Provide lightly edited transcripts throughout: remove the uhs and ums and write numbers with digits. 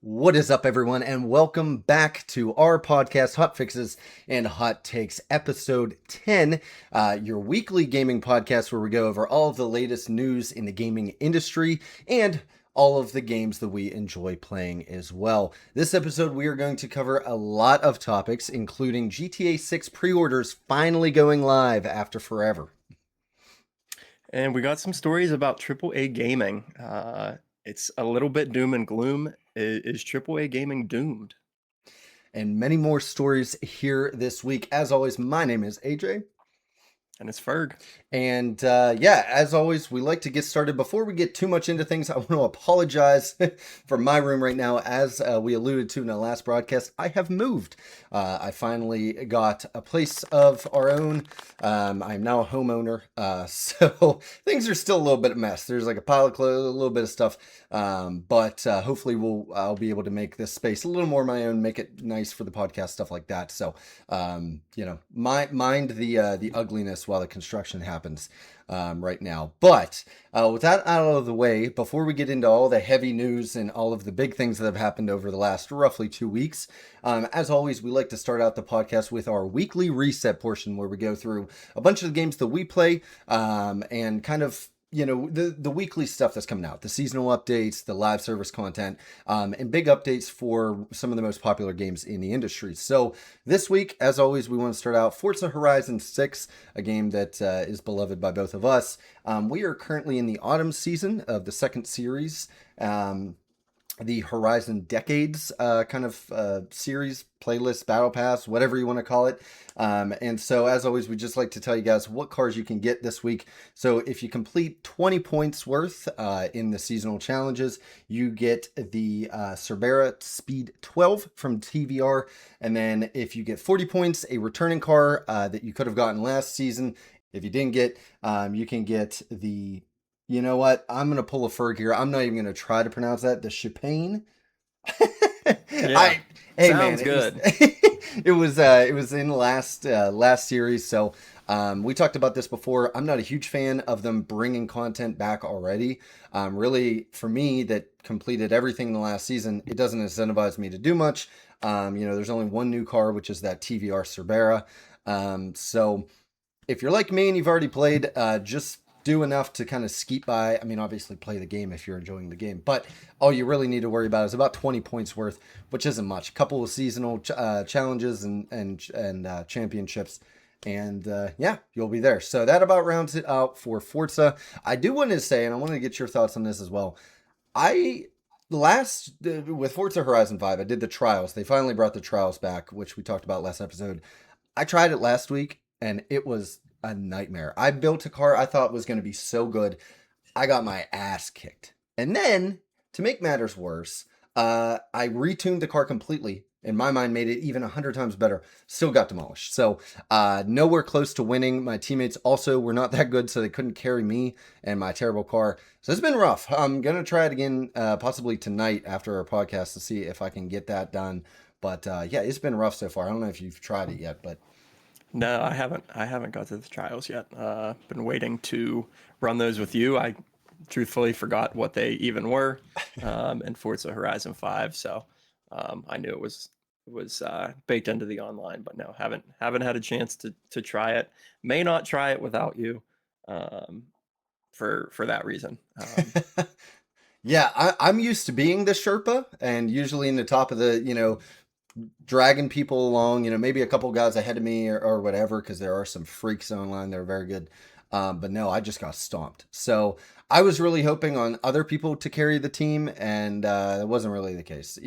What is up, everyone, and welcome back to our podcast, Hotfixes and Hot Takes, episode 10, your weekly gaming podcast where we go over all of the latest news in the gaming industry and all of the games that we enjoy playing as well. This episode, we are going to cover a lot of topics, including GTA 6 pre-orders finally going live after forever. And we got some stories about AAA gaming. It's a little bit doom and gloom. Is AAA gaming doomed? And many more stories here this week. As always, my name is AJ. And it's Ferg. And yeah, as always, we like to get started. Before we get too much into things, I want to apologize for my room right now. As we alluded to in the last broadcast, I have moved. I finally got a place of our own. I'm now a homeowner, so things are still a little bit of a mess. There's like a pile of clothes, a little bit of stuff, but hopefully I'll be able to make this space a little more my own, make it nice for the podcast, stuff like that. So mind the ugliness while the construction happens right now. But with that out of the way, before we get into all the heavy news and all of the big things that have happened over the last roughly 2 weeks, as always, we like to start out the podcast with our weekly reset portion where we go through a bunch of the games that we play and kind of the weekly stuff that's coming out, the seasonal updates, the live service content, and big updates for some of the most popular games in the industry. So this week, as always, we want to start out Forza Horizon 6, a game that is beloved by both of us. We are currently in the autumn season of the second series. The Horizon Decades series, playlist, battle pass, whatever you want to call it. And so, as always, we just like to tell you guys what cars you can get this week. So if you complete 20 points worth in the seasonal challenges, you get the Cervera Speed 12 from TVR. And then if you get 40 points, a returning car that you could have gotten last season. If you didn't get, you can get the... You know what? I'm going to pull a Ferg here. I'm not even going to try to pronounce that. The Chopin. Yeah, Hey man, sounds good. it was in the last series. So we talked about this before. I'm not a huge fan of them bringing content back already. Really, for me, that completed everything in the last season, it doesn't incentivize me to do much. There's only one new car, which is that TVR Cervera. So if you're like me and you've already played, just do enough to kind of skeet by. I mean, obviously play the game if you're enjoying the game, but all you really need to worry about is about 20 points worth, which isn't much. A couple of seasonal challenges and championships, and yeah, you'll be there. So that about rounds it out for Forza. I do want to say, and I want to get your thoughts on this as well. With Forza Horizon 5, I did the trials. They finally brought the trials back, which we talked about last episode. I tried it last week, and it was a nightmare. I built a car I thought was going to be so good. I got my ass kicked. And then, to make matters worse, I retuned the car completely. In my mind, made it even 100 times better. Still got demolished. So, nowhere close to winning. My teammates also were not that good, so they couldn't carry me and my terrible car. So, it's been rough. I'm going to try it again, possibly tonight after our podcast to see if I can get that done. But, yeah, it's been rough so far. I don't know if you've tried it yet, but... No, I haven't. I haven't got to the trials yet. Been waiting to run those with you. I truthfully forgot what they even were in Forza Horizon 5, so I knew it was baked into the online, but no, haven't had a chance to try it. May not try it without you for that reason. Yeah, I'm used to being the Sherpa and usually in the top of the, dragging people along, maybe a couple guys ahead of me or whatever, because there are some freaks online that are very good. But no, I just got stomped. So I was really hoping on other people to carry the team, and it wasn't really the case.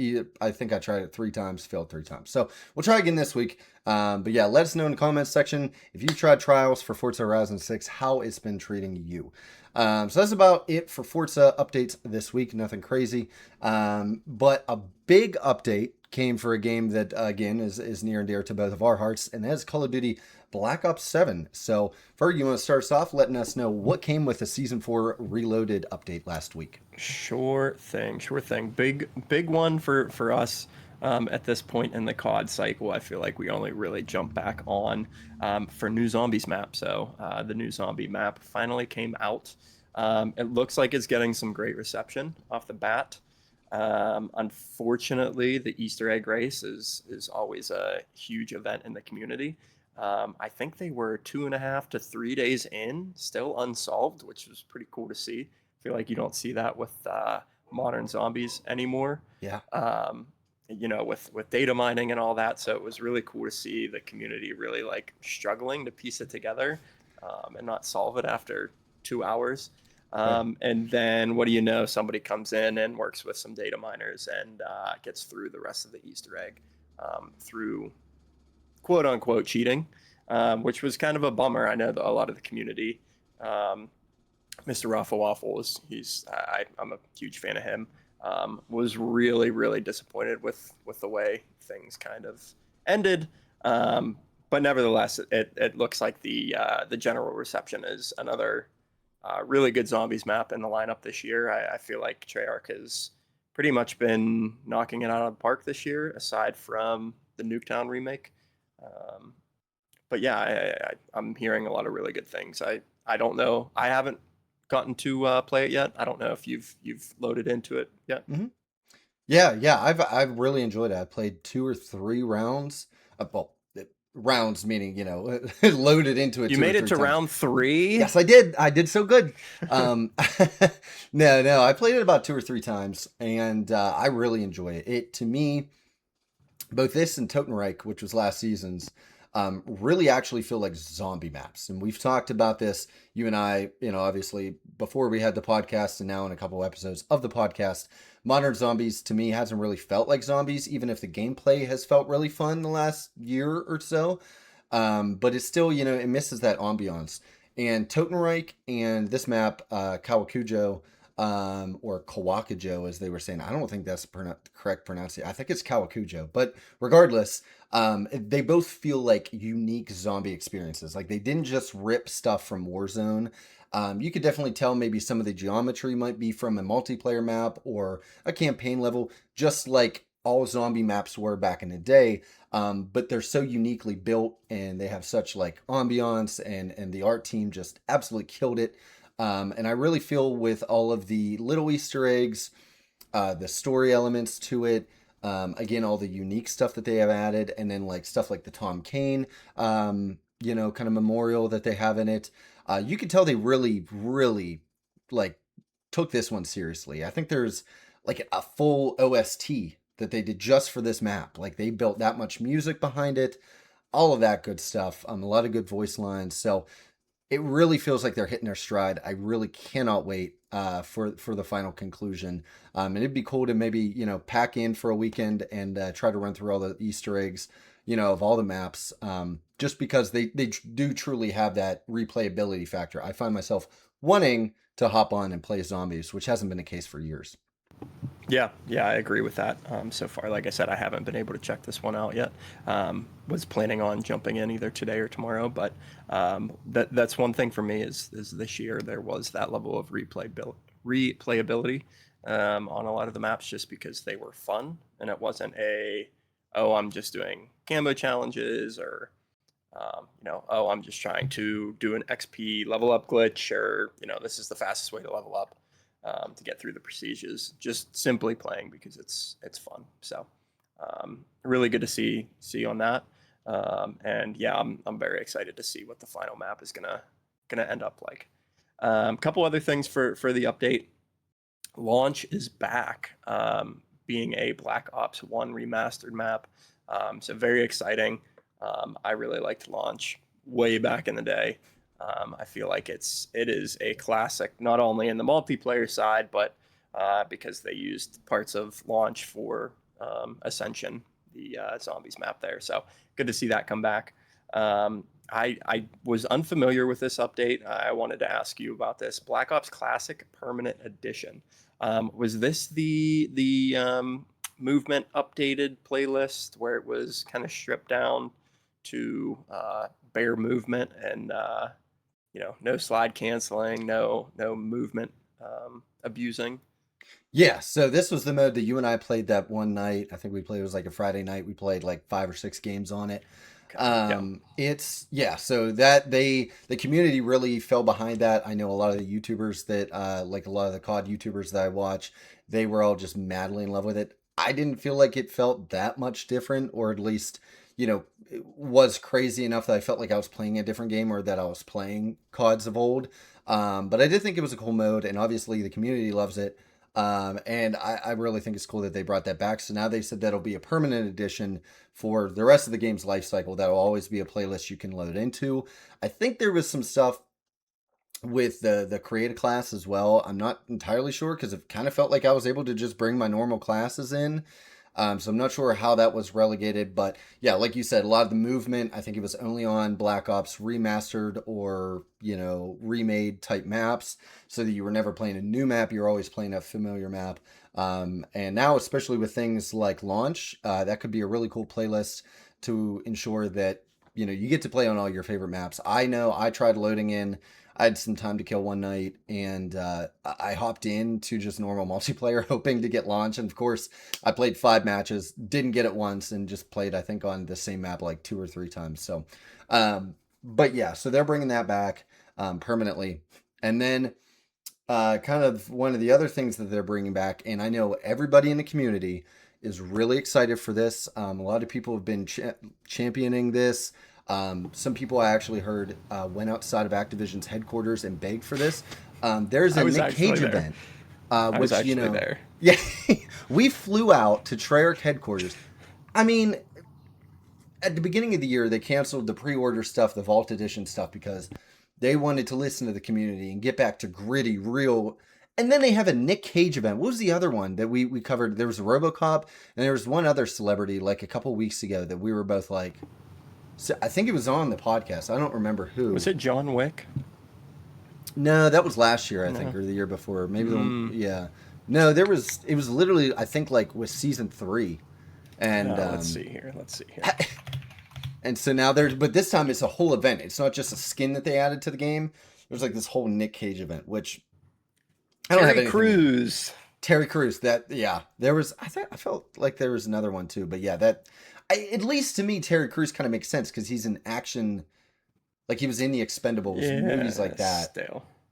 I think I tried it 3 times, failed 3 times. So we'll try again this week. But yeah, let us know in the comments section if you tried trials for Forza Horizon 6, how it's been treating you. So that's about it for Forza updates this week. Nothing crazy. But a big update came for a game that, again, is near and dear to both of our hearts, and that is Call of Duty Black Ops 7. So, Ferg, you want to start us off letting us know what came with the Season 4 Reloaded update last week? Sure thing, sure thing. Big one for us at this point in the COD cycle. I feel like we only really jump back on for New Zombies map. So the new zombie map finally came out. It looks like it's getting some great reception off the bat. Unfortunately, the Easter egg race is always a huge event in the community. I think they were 2.5 to 3 days in, still unsolved, which was pretty cool to see. I feel like you don't see that with modern zombies anymore. Yeah. Um, with data mining and all that. So it was really cool to see the community really like struggling to piece it together, and not solve it after 2 hours. Right. And then what do you know? Somebody comes in and works with some data miners and gets through the rest of the Easter egg, through quote unquote cheating, which was kind of a bummer. I know that a lot of the community, Mr. Raffle Waffle is I'm a huge fan of him. Was really really disappointed with the way things kind of ended. But nevertheless, it looks like the general reception is another really good zombies map in the lineup this year. I feel like Treyarch has pretty much been knocking it out of the park this year, aside from the Nuketown remake. Um, but yeah, I'm hearing a lot of really good things. I don't know. I haven't gotten to play it yet. I don't know if you've loaded into it yet. Hmm. Yeah, yeah, I've really enjoyed it. I played 2 or 3 rounds. Well, rounds meaning loaded into it You two or made it three to times. round three. Yes, I did. I did so good. Um, no, I played it about 2 or 3 times, and I really enjoy it. It to me, both this and Totenreich, which was last season's, really actually feel like zombie maps. And we've talked about this, you and I, obviously before we had the podcast and now in a couple episodes of the podcast. Modern Zombies to me hasn't really felt like zombies, even if the gameplay has felt really fun the last year or so. But it's still, it misses that ambiance. And Totenreich and this map, Kawakujo, or Kawakujo, as they were saying. I don't think that's the correct pronunciation. I think it's Kawakujo. But regardless, they both feel like unique zombie experiences. Like they didn't just rip stuff from Warzone. You could definitely tell maybe some of the geometry might be from a multiplayer map or a campaign level, just like all zombie maps were back in the day. But they're so uniquely built and they have such like ambiance, and the art team just absolutely killed it. And I really feel with all of the little Easter eggs, the story elements to it, again, all the unique stuff that they have added, and then like stuff like the Tom Kane, kind of memorial that they have in it. You can tell they really, really like took this one seriously. I think there's like a full OST that they did just for this map. Like they built that much music behind it, all of that good stuff. A lot of good voice lines. So it really feels like they're hitting their stride. I really cannot wait for the final conclusion. And it'd be cool to maybe pack in for a weekend and try to run through all the Easter eggs, of all the maps. Just because they do truly have that replayability factor. I find myself wanting to hop on and play zombies, which hasn't been the case for years. Yeah, I agree with that. So far, like I said, I haven't been able to check this one out yet. Was planning on jumping in either today or tomorrow, but that's one thing for me is this year there was that level of replayability on a lot of the maps just because they were fun and it wasn't I'm just doing camo challenges or I'm just trying to do an XP level up glitch or this is the fastest way to level up, to get through the procedures. Just simply playing because it's fun. So really good to see on that. And yeah, I'm very excited to see what the final map is gonna end up like. Couple other things for the update. Launch is back, being a Black Ops 1 remastered map. So very exciting. I really liked Launch way back in the day. I feel like it is a classic, not only in the multiplayer side, but because they used parts of Launch for Ascension, the zombies map there. So good to see that come back. I was unfamiliar with this update. I wanted to ask you about this Black Ops Classic Permanent Edition. Was this the movement updated playlist where it was kind of stripped down to bare movement and no slide canceling, no movement abusing? Yeah, so this was the mode that you and I played that one night. I think we played, it was like a Friday night. We played like 5 or 6 games on it. Okay. Yeah. It's yeah, so that the community really fell behind that. I know a lot of the YouTubers that like a lot of the COD YouTubers that I watch, they were all just madly in love with it. I didn't feel like it felt that much different, or at least, it was crazy enough that I felt like I was playing a different game or that I was playing CODs of old. But I did think it was a cool mode, and obviously the community loves it. And I really think it's cool that they brought that back. So now they said that'll be a permanent addition for the rest of the game's life cycle. That'll always be a playlist you can load into. I think there was some stuff with the create a class as well. I'm not entirely sure because it kind of felt like I was able to just bring my normal classes in. So I'm not sure how that was relegated, but yeah, like you said, a lot of the movement, I think it was only on Black Ops remastered or, remade type maps, so that you were never playing a new map, you're always playing a familiar map. And now, especially with things like launch, that could be a really cool playlist to ensure that, you get to play on all your favorite maps. I know I tried loading in. I had some time to kill one night, and I hopped into just normal multiplayer, hoping to get launch. And of course, I played 5 matches, didn't get it once, and just played, I think, on the same map like 2 or 3 times. So, but yeah, so they're bringing that back permanently. And then kind of one of the other things that they're bringing back, and I know everybody in the community is really excited for this. A lot of people have been championing this. Some people I actually heard went outside of Activision's headquarters and begged for this. There's a Nick Cage event, I was which, actually there. yeah, we flew out to Treyarch headquarters. I mean, at the beginning of the year, they canceled the pre-order stuff, the Vault Edition stuff, because they wanted to listen to the community and get back to gritty, real. And then they have a Nick Cage event. What was the other one that we covered? There was a RoboCop, and there was one other celebrity like a couple weeks ago that we were both like. So I think it was on the podcast. I don't remember who. Was it John Wick? No, that was last year, I No. think, or the year before. Maybe yeah. No, there was. It was literally, I think, like with season 3, and Let's see here. and so now there's, but this time it's a whole event. It's not just a skin that they added to the game. There's like this whole Nick Cage event, which I don't have anything. Terry Crews. That, yeah, there was. I felt like there was another one too, but yeah, at least to me, Terry Crews kind of makes sense because he's an action, like he was in the Expendables, movies like that.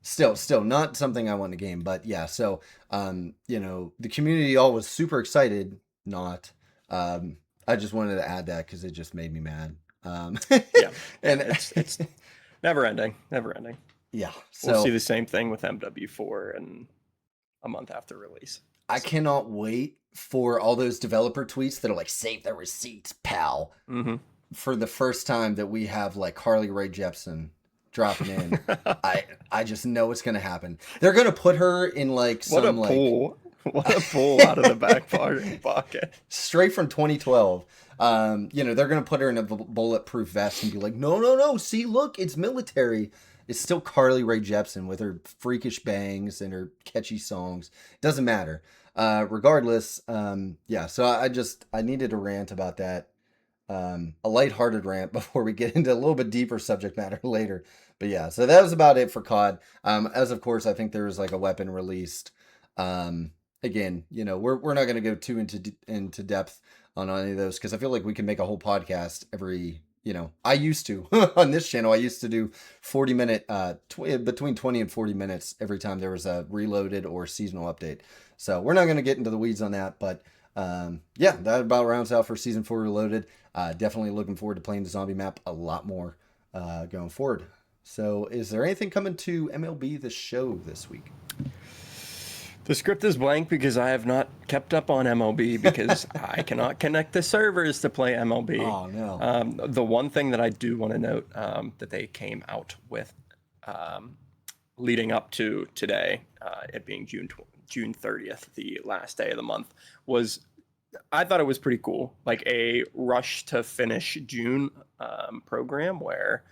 Still not something I want in the game, but yeah. So, the community all was super excited. Not, I just wanted to add that because it just made me mad. Yeah, and it's never ending. Yeah, so we'll see the same thing with MW4 and a month after release. I cannot wait for all those developer tweets that are like, save the receipts, pal. Mm-hmm. For the first time that we have like Carly Rae Jepsen dropping in. I just know it's going to happen. They're going to put her in like some What a pull out of the back pocket. Straight from 2012. They're going to put her in a bulletproof vest and be like, no. See, look, it's military. It's still Carly Rae Jepsen with her freakish bangs and her catchy songs. Doesn't matter. Regardless, so I needed to rant about that. A lighthearted rant before we get into a little bit deeper subject matter later. But yeah, so that was about it for COD. As of course, I think there was like a weapon released. Again, we're not going to go too into depth on any of those because I feel like we can make a whole podcast every. I used to on this channel. I used to do 40-minute, between 20 and 40 minutes every time there was a reloaded or seasonal update. So we're not going to get into the weeds on that, but that about rounds out for season 4 Reloaded. Definitely looking forward to playing the zombie map a lot more going forward. So, is there anything coming to MLB The Show this week? The script is blank because I have not kept up on MLB because I cannot connect the servers to play MLB. Oh, no. The one thing that I do want to note that they came out with leading up to today, it being June 30th, the last day of the month, was I thought it was pretty cool. Like a rush to finish June program where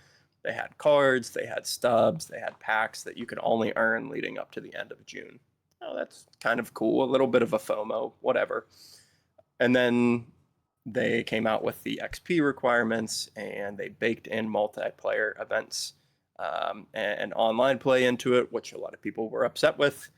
they had cards, they had stubs, they had packs that you could only earn leading up to the end of June. Oh, that's kind of cool. A little bit of a FOMO, whatever. And then they came out with the XP requirements and they baked in multiplayer events and online play into it, which a lot of people were upset with.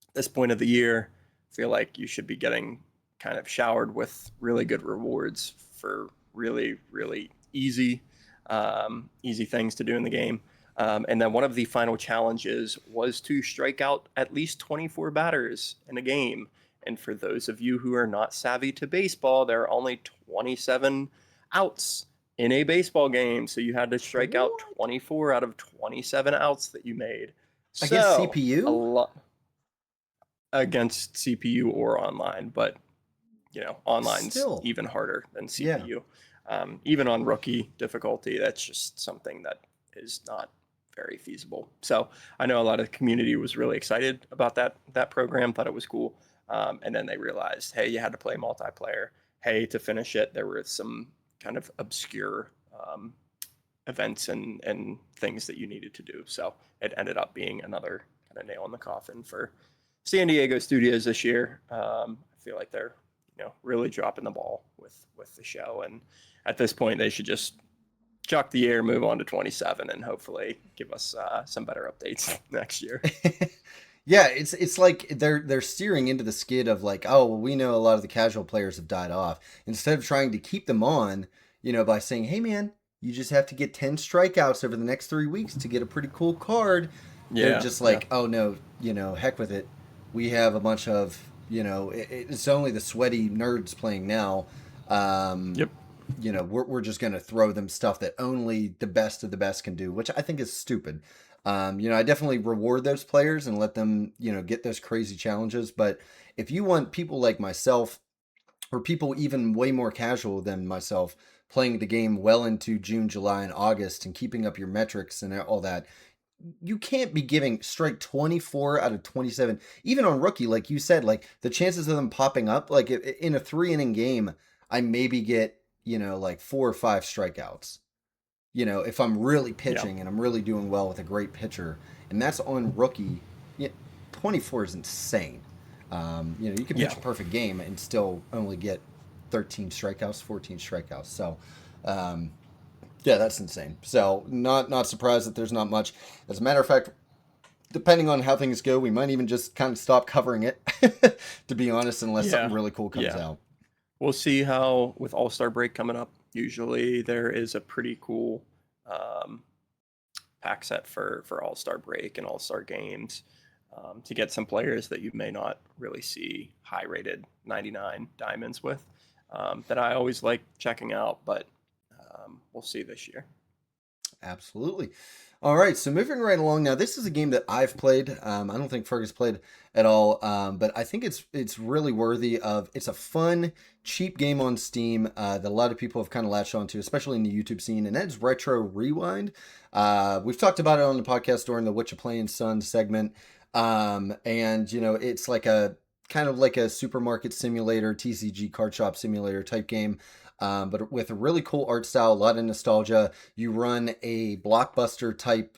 At this point of the year, I feel like you should be getting kind of showered with really good rewards for really, really easy things to do in the game. And then one of the final challenges was to strike out at least 24 batters in a game. And for those of you who are not savvy to baseball, there are only 27 outs in a baseball game. So you had to strike out What? 24 out of 27 outs that you made. Against So a CPU? lot against CPU or online, but online's Still. even harder than Yeah. CPU. Even on rookie difficulty, that's just something that is not very feasible. So I know a lot of the community was really excited about that program, thought it was cool, and then they realized, hey, you had to play multiplayer. Hey, to finish it, there were some kind of obscure events and things that you needed to do. So it ended up being another kind of nail in the coffin for San Diego studios this year. I feel like they're really dropping the ball with the show, and at this point they should just chuck the year, move on to 27, and hopefully give us some better updates next year. Yeah, it's like they're steering into the skid of like, oh, well, we know a lot of the casual players have died off. Instead of trying to keep them on, by saying, hey man, you just have to get 10 strikeouts over the next 3 weeks to get a pretty cool card. They're Yeah, just yeah, like, oh no, heck with it. We have a bunch of, it's only the sweaty nerds playing now. Um, yep, we're just going to throw them stuff that only the best of the best can do, which I think is stupid. I definitely reward those players and let them, get those crazy challenges. But if you want people like myself or people even way more casual than myself playing the game well into June, July, and August and keeping up your metrics and all that, you can't be giving strike 24 out of 27 even on rookie, like you said. Like the chances of them popping up, like in a 3 inning game, I maybe get like 4 or 5 strikeouts, if I'm really yeah, pitching and I'm really doing well with a great pitcher, and that's on rookie. Yeah, 24 is insane. You can pitch yeah. a perfect game and still only get 13 strikeouts, 14 strikeouts. So um, yeah, that's insane. So not surprised that there's not much. As a matter of fact, depending on how things go, we might even just kind of stop covering it, to be honest, unless something Yeah, really cool comes yeah. out. We'll see how with All Star break coming up. Usually there is a pretty cool um, pack set for All Star break and All Star games to get some players that you may not really see high rated 99 diamonds with that I always like checking out, but we'll see this year. Absolutely. All right, so moving right along now, this is a game that I've played. I don't think Fergus played at all, but I think it's really worthy of. It's a fun, cheap game on Steam that a lot of people have kind of latched onto, especially in the YouTube scene, and that's Retro Rewind. We've talked about it on the podcast during the What You Playing Son segment, and it's like a kind of like a supermarket simulator, TCG card shop simulator type game. But with a really cool art style, a lot of nostalgia. You run a blockbuster type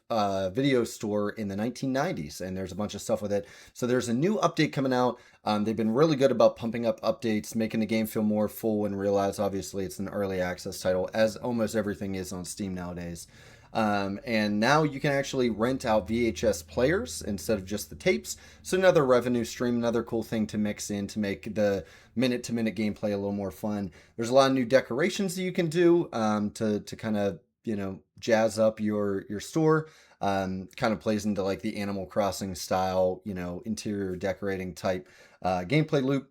video store in the 1990s, and there's a bunch of stuff with it. So there's a new update coming out. They've been really good about pumping up updates, making the game feel more full, and realize obviously it's an early access title, as almost everything is on Steam nowadays. And now you can actually rent out VHS players instead of just the tapes. So another revenue stream, another cool thing to mix in to make the minute-to-minute gameplay a little more fun. There's a lot of new decorations that you can do to kind of jazz up your store. Kind of plays into like the Animal Crossing style, interior decorating type gameplay loop.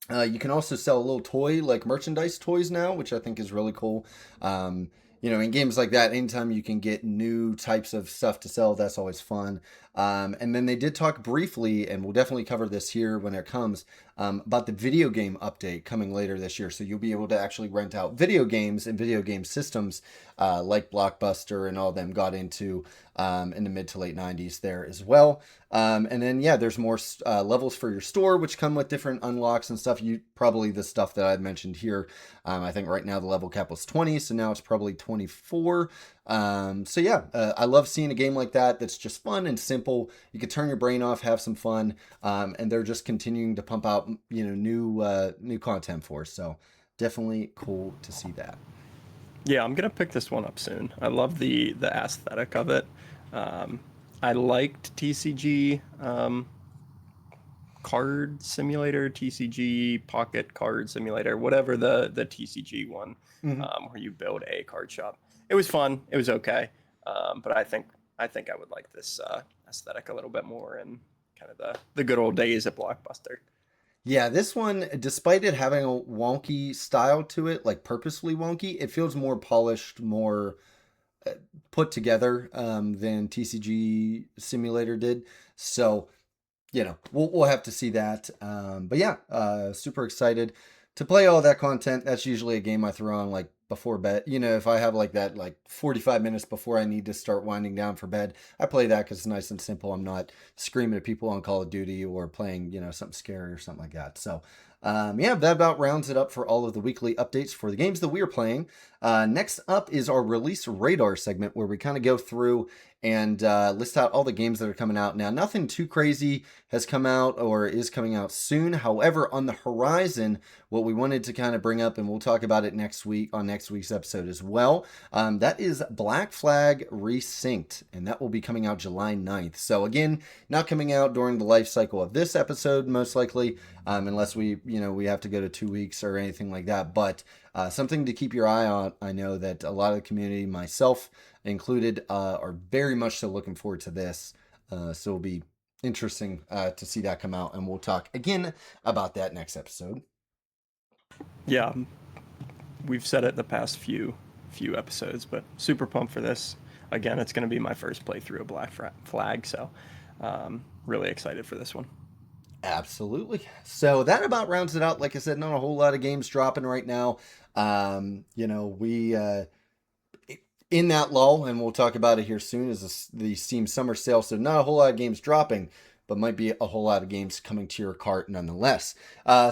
You can also sell a little toy, like merchandise toys now, which I think is really cool. In games like that, anytime you can get new types of stuff to sell, that's always fun. And then they did talk briefly, and we'll definitely cover this here when it comes, about the video game update coming later this year. So you'll be able to actually rent out video games and video game systems like Blockbuster and all them got into in the mid to late 90s there as well. And then, yeah, there's more levels for your store, which come with different unlocks and stuff. You probably the stuff that I mentioned here. I think right now the level cap was 20, so now it's probably 24. So yeah, I love seeing a game like that that's just fun and simple. You can turn your brain off, have some fun, and they're just continuing to pump out new content for us. So definitely cool to see that. Yeah, I'm gonna pick this one up soon. I love the aesthetic of it. Um, I liked TCG card simulator, TCG pocket card simulator, whatever the TCG one, Mm-hmm. where you build a card shop. It was fun. It was okay, but I think I think I would like this aesthetic a little bit more and kind of the good old days at Blockbuster. Yeah, this one, despite it having a wonky style to it, like purposefully wonky, it feels more polished, more put together than TCG Simulator did. So, we'll have to see that. But yeah, super excited to play all that content. That's usually a game I throw on like before bed. If I have like that, like 45 minutes before I need to start winding down for bed, I play that because it's nice and simple. I'm not screaming at people on Call of Duty or playing, something scary or something like that. So, yeah, that about rounds it up for all of the weekly updates for the games that we are playing. Next up is our release radar segment where we kind of go through and list out all the games that are coming out now. Nothing too crazy has come out or is coming out soon. However, on the horizon, what we wanted to kind of bring up, and we'll talk about it next week on next week's episode as well, that is Black Flag Resynced, and that will be coming out July 9th. So again, not coming out during the life cycle of this episode, most likely, unless we have to go to 2 weeks or anything like that. But something to keep your eye on. I know that a lot of the community, myself included, are very much so looking forward to this. So it'll be interesting to see that come out, and we'll talk again about that next episode. Yeah, we've said it the past few episodes, but super pumped for this. Again, it's going to be my first playthrough of Black Flag, so really excited for this one. Absolutely. So that about rounds it out. Like I said, not a whole lot of games dropping right now. We in that lull, and we'll talk about it here soon, is the Steam Summer Sale. So not a whole lot of games dropping, but might be a whole lot of games coming to your cart nonetheless.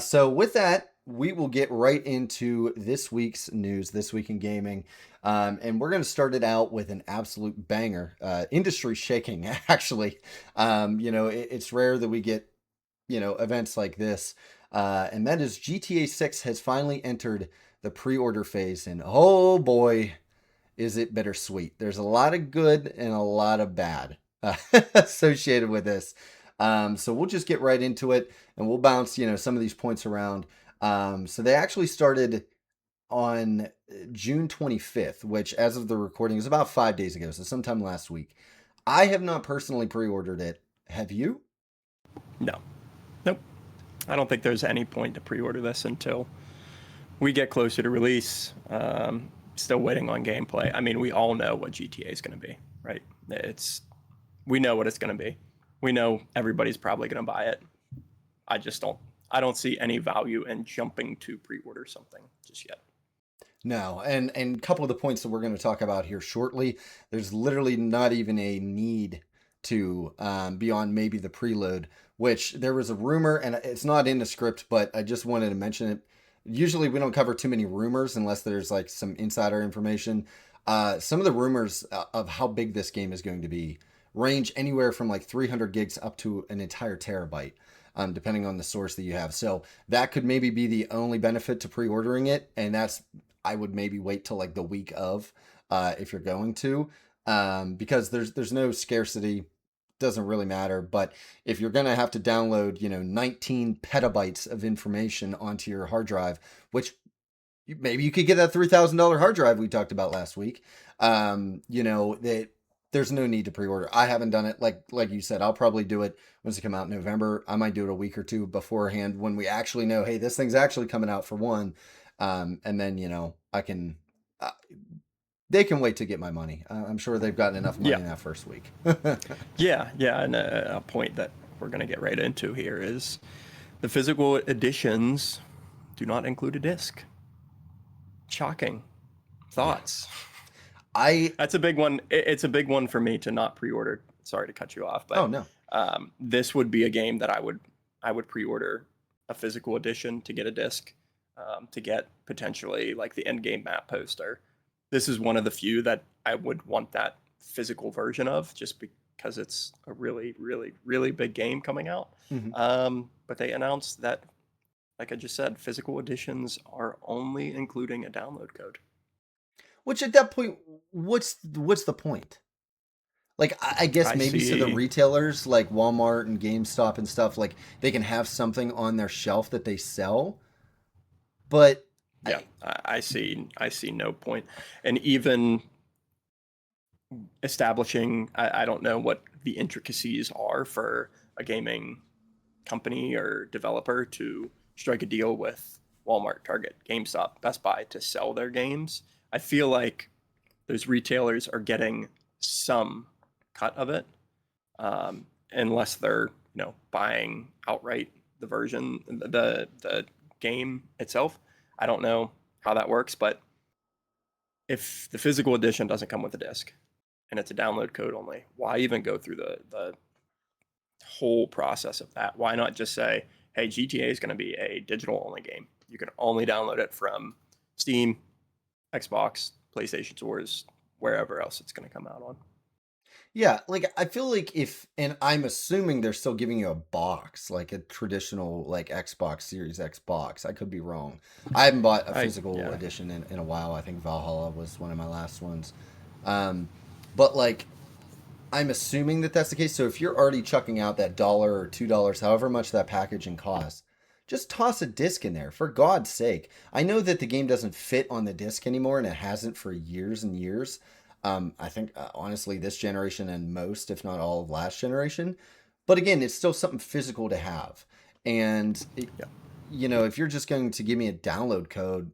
So with that, we will get right into this week's news, this week in gaming. And we're going to start it out with an absolute banger, industry shaking, actually. It's rare that we get, events like this. And that is GTA 6 has finally entered the pre-order phase. And oh boy, is it bittersweet. There's a lot of good and a lot of bad associated with this. So we'll just get right into it and we'll bounce, some of these points around. So they actually started on June 25th, which as of the recording is about 5 days ago. So sometime last week. I have not personally pre-ordered it. Have you? No, nope. I don't think there's any point to pre-order this until we get closer to release. Still waiting on gameplay. I mean, we all know what GTA is going to be, right? We know what it's going to be. We know everybody's probably going to buy it. I don't see any value in jumping to pre-order something just yet. No, and a couple of the points that we're going to talk about here shortly, there's literally not even a need to beyond maybe the preload, which there was a rumor, and it's not in the script, but I just wanted to mention it. Usually we don't cover too many rumors unless there's like some insider information. Some of the rumors of how big this game is going to be range anywhere from like 300 gigs up to an entire terabyte, depending on the source that you have. So that could maybe be the only benefit to pre-ordering it. And I would maybe wait till like the week of, if you're going to, because there's no scarcity. Doesn't really matter. But if you're going to have to download, 19 petabytes of information onto your hard drive, which maybe you could get that $3,000 hard drive we talked about last week, that there's no need to pre-order. I haven't done it. Like you said, I'll probably do it once it come out in November. I might do it a week or two beforehand when we actually know, hey, this thing's actually coming out for one. And then, I can, they can wait to get my money. I'm sure they've gotten enough money in that first week. Yeah. And a point that we're going to get right into here is the physical editions do not include a disc. Shocking. Thoughts? That's a big one. It's a big one for me to not pre-order. Sorry to cut you off, but oh no, this would be a game that I would pre-order a physical edition to get a disc, to get potentially like the end game map poster. This is one of the few that I would want that physical version of, just because it's a really, really, really big game coming out. Mm-hmm. But they announced that, like I just said, physical editions are only including a download code. Which at that point, what's the point? Like, I guess maybe so the retailers like Walmart and GameStop and stuff, like they can have something on their shelf that they sell. But yeah, I see no point. And even establishing, I don't know what the intricacies are for a gaming company or developer to strike a deal with Walmart, Target, GameStop, Best Buy to sell their games. I feel like those retailers are getting some cut of it, unless they're buying outright the version, the game itself. I don't know how that works, but if the physical edition doesn't come with a disc and it's a download code only, why even go through the whole process of that? Why not just say, hey, GTA is going to be a digital only game. You can only download it from Steam, Xbox, PlayStation stores, wherever else it's going to come out on. Yeah, like I feel like if, and I'm assuming they're still giving you a box, like a traditional like Xbox Series X box. I could be wrong. I haven't bought a physical Yeah. edition in a while. I think Valhalla was one of my last ones. Um, but like I'm assuming that that's the case. So if you're already chucking out that dollar or $2, however much that packaging costs, just toss a disc in there for God's sake. I know that the game doesn't fit on the disc anymore, and it hasn't for years and years. I think honestly, this generation and most, if not all, of last generation. But again, it's still something physical to have, and Yeah. if you're just going to give me a download code,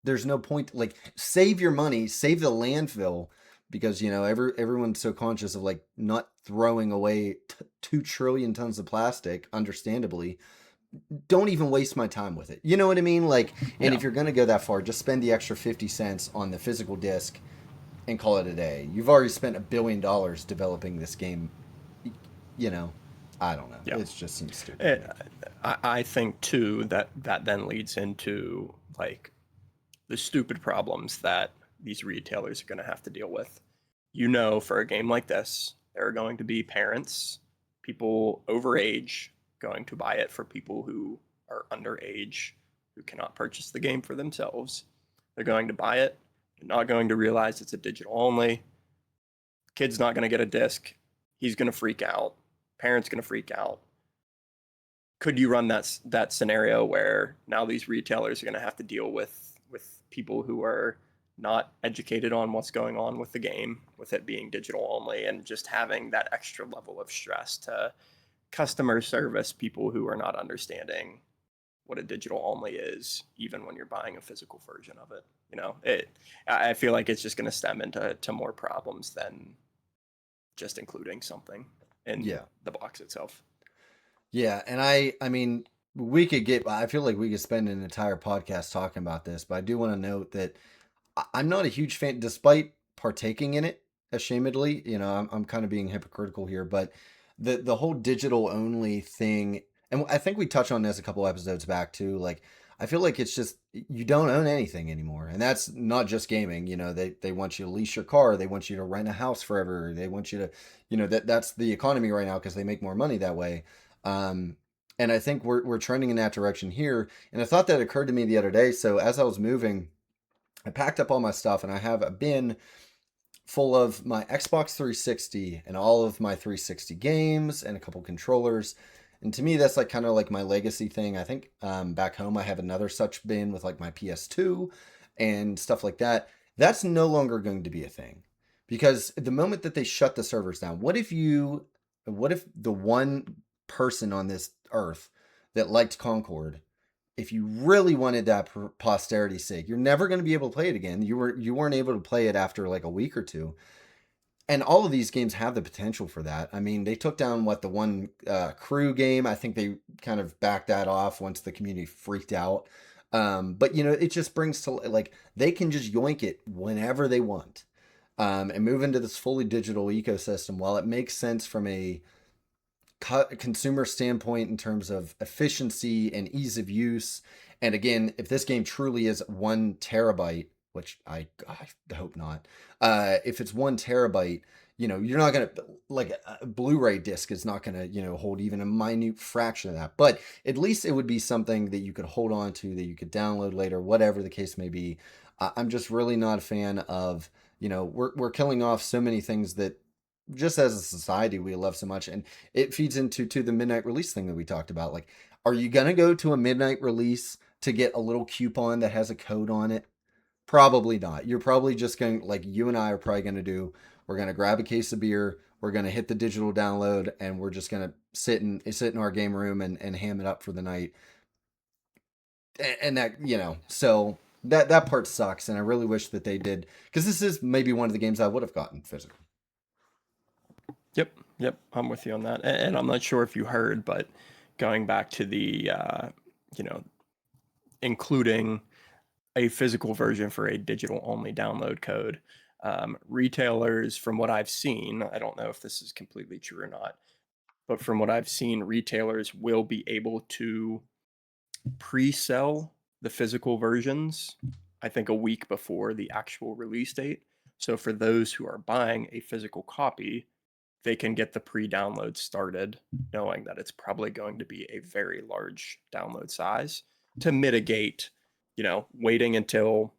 there's no point. Like, save your money, save the landfill, because everyone's so conscious of like not throwing away 2 trillion tons of plastic, understandably. Don't even waste my time with it, you know what I mean? Like, and Yeah. if you're going to go that far, just spend the extra 50 cents on the physical disc and call it a day. You've already spent $1 billion developing this game. you know I don't know, Yeah. it just seems stupid to It, me. I think too that then leads into like the stupid problems that these retailers are going to have to deal with. For a game like this, there are going to be parents, people over age, going to buy it for people who are underage, who cannot purchase the game for themselves. They're going to buy it, they're not going to realize it's a digital only. Kid's not going to get a disc. He's going to freak out. Parents going to freak out. Could you run that scenario where now these retailers are going to have to deal with people who are not educated on what's going on with the game, with it being digital only, and just having that extra level of stress to customer service people who are not understanding what a digital only is, even when you're buying a physical version of it. I feel like it's just going to stem into more problems than just including something in Yeah. the box itself. Yeah, and I mean, we could get I feel like we could spend an entire podcast talking about this, but I do want to note that I'm not a huge fan, despite partaking in it ashamedly. I'm kind of being hypocritical here, but the whole digital only thing, and I think we touched on this a couple episodes back too. Like, I feel like it's just you don't own anything anymore, and that's not just gaming. They want you to lease your car, they want you to rent a house forever, they want you to, that's the economy right now because they make more money that way. Um, and I think we're trending in that direction here. And a thought that occurred to me the other day. So as I was moving, I packed up all my stuff and I have a bin full of my Xbox 360 and all of my 360 games and a couple controllers. And to me, that's like kind of like my legacy thing. I think back home I have another such bin with like my PS2 and stuff like that. That's no longer going to be a thing because the moment that they shut the servers down, what if the one person on this earth that liked Concord, if you really wanted that posterity's sake, you're never going to be able to play it again. You weren't able to play it after like a week or two. And all of these games have the potential for that. I mean, they took down the one crew game. I think they kind of backed that off once the community freaked out. But it just brings to like they can just yoink it whenever they want, and move into this fully digital ecosystem. While it makes sense from a consumer standpoint in terms of efficiency and ease of use. And again, if this game truly is 1 terabyte, which I hope not, if it's 1 terabyte, you're not gonna like a Blu-ray disc is not gonna hold even a minute fraction of that. But at least it would be something that you could hold on to, that you could download later, whatever the case may be. I'm just really not a fan of we're killing off so many things that just as a society we love so much, and it feeds into the midnight release thing that we talked about. Like, are you gonna go to a midnight release to get a little coupon that has a code on it? Probably not. You're probably just going, like you and I are probably going to do, we're going to grab a case of beer, we're going to hit the digital download, and we're just going to sit in our game room and ham it up for the night. And that, so that part sucks. And I really wish that they did, because this is maybe one of the games I would have gotten physical. Yep, yep, I'm with you on that. And I'm not sure if you heard, but going back to the, you know, including a physical version for a digital only download code. Retailers, from what I've seen, I don't know if this is completely true or not, but from what I've seen, retailers will be able to pre-sell the physical versions, I think a week before the actual release date. So for those who are buying a physical copy, they can get the pre-download started knowing that it's probably going to be a very large download size to mitigate, waiting until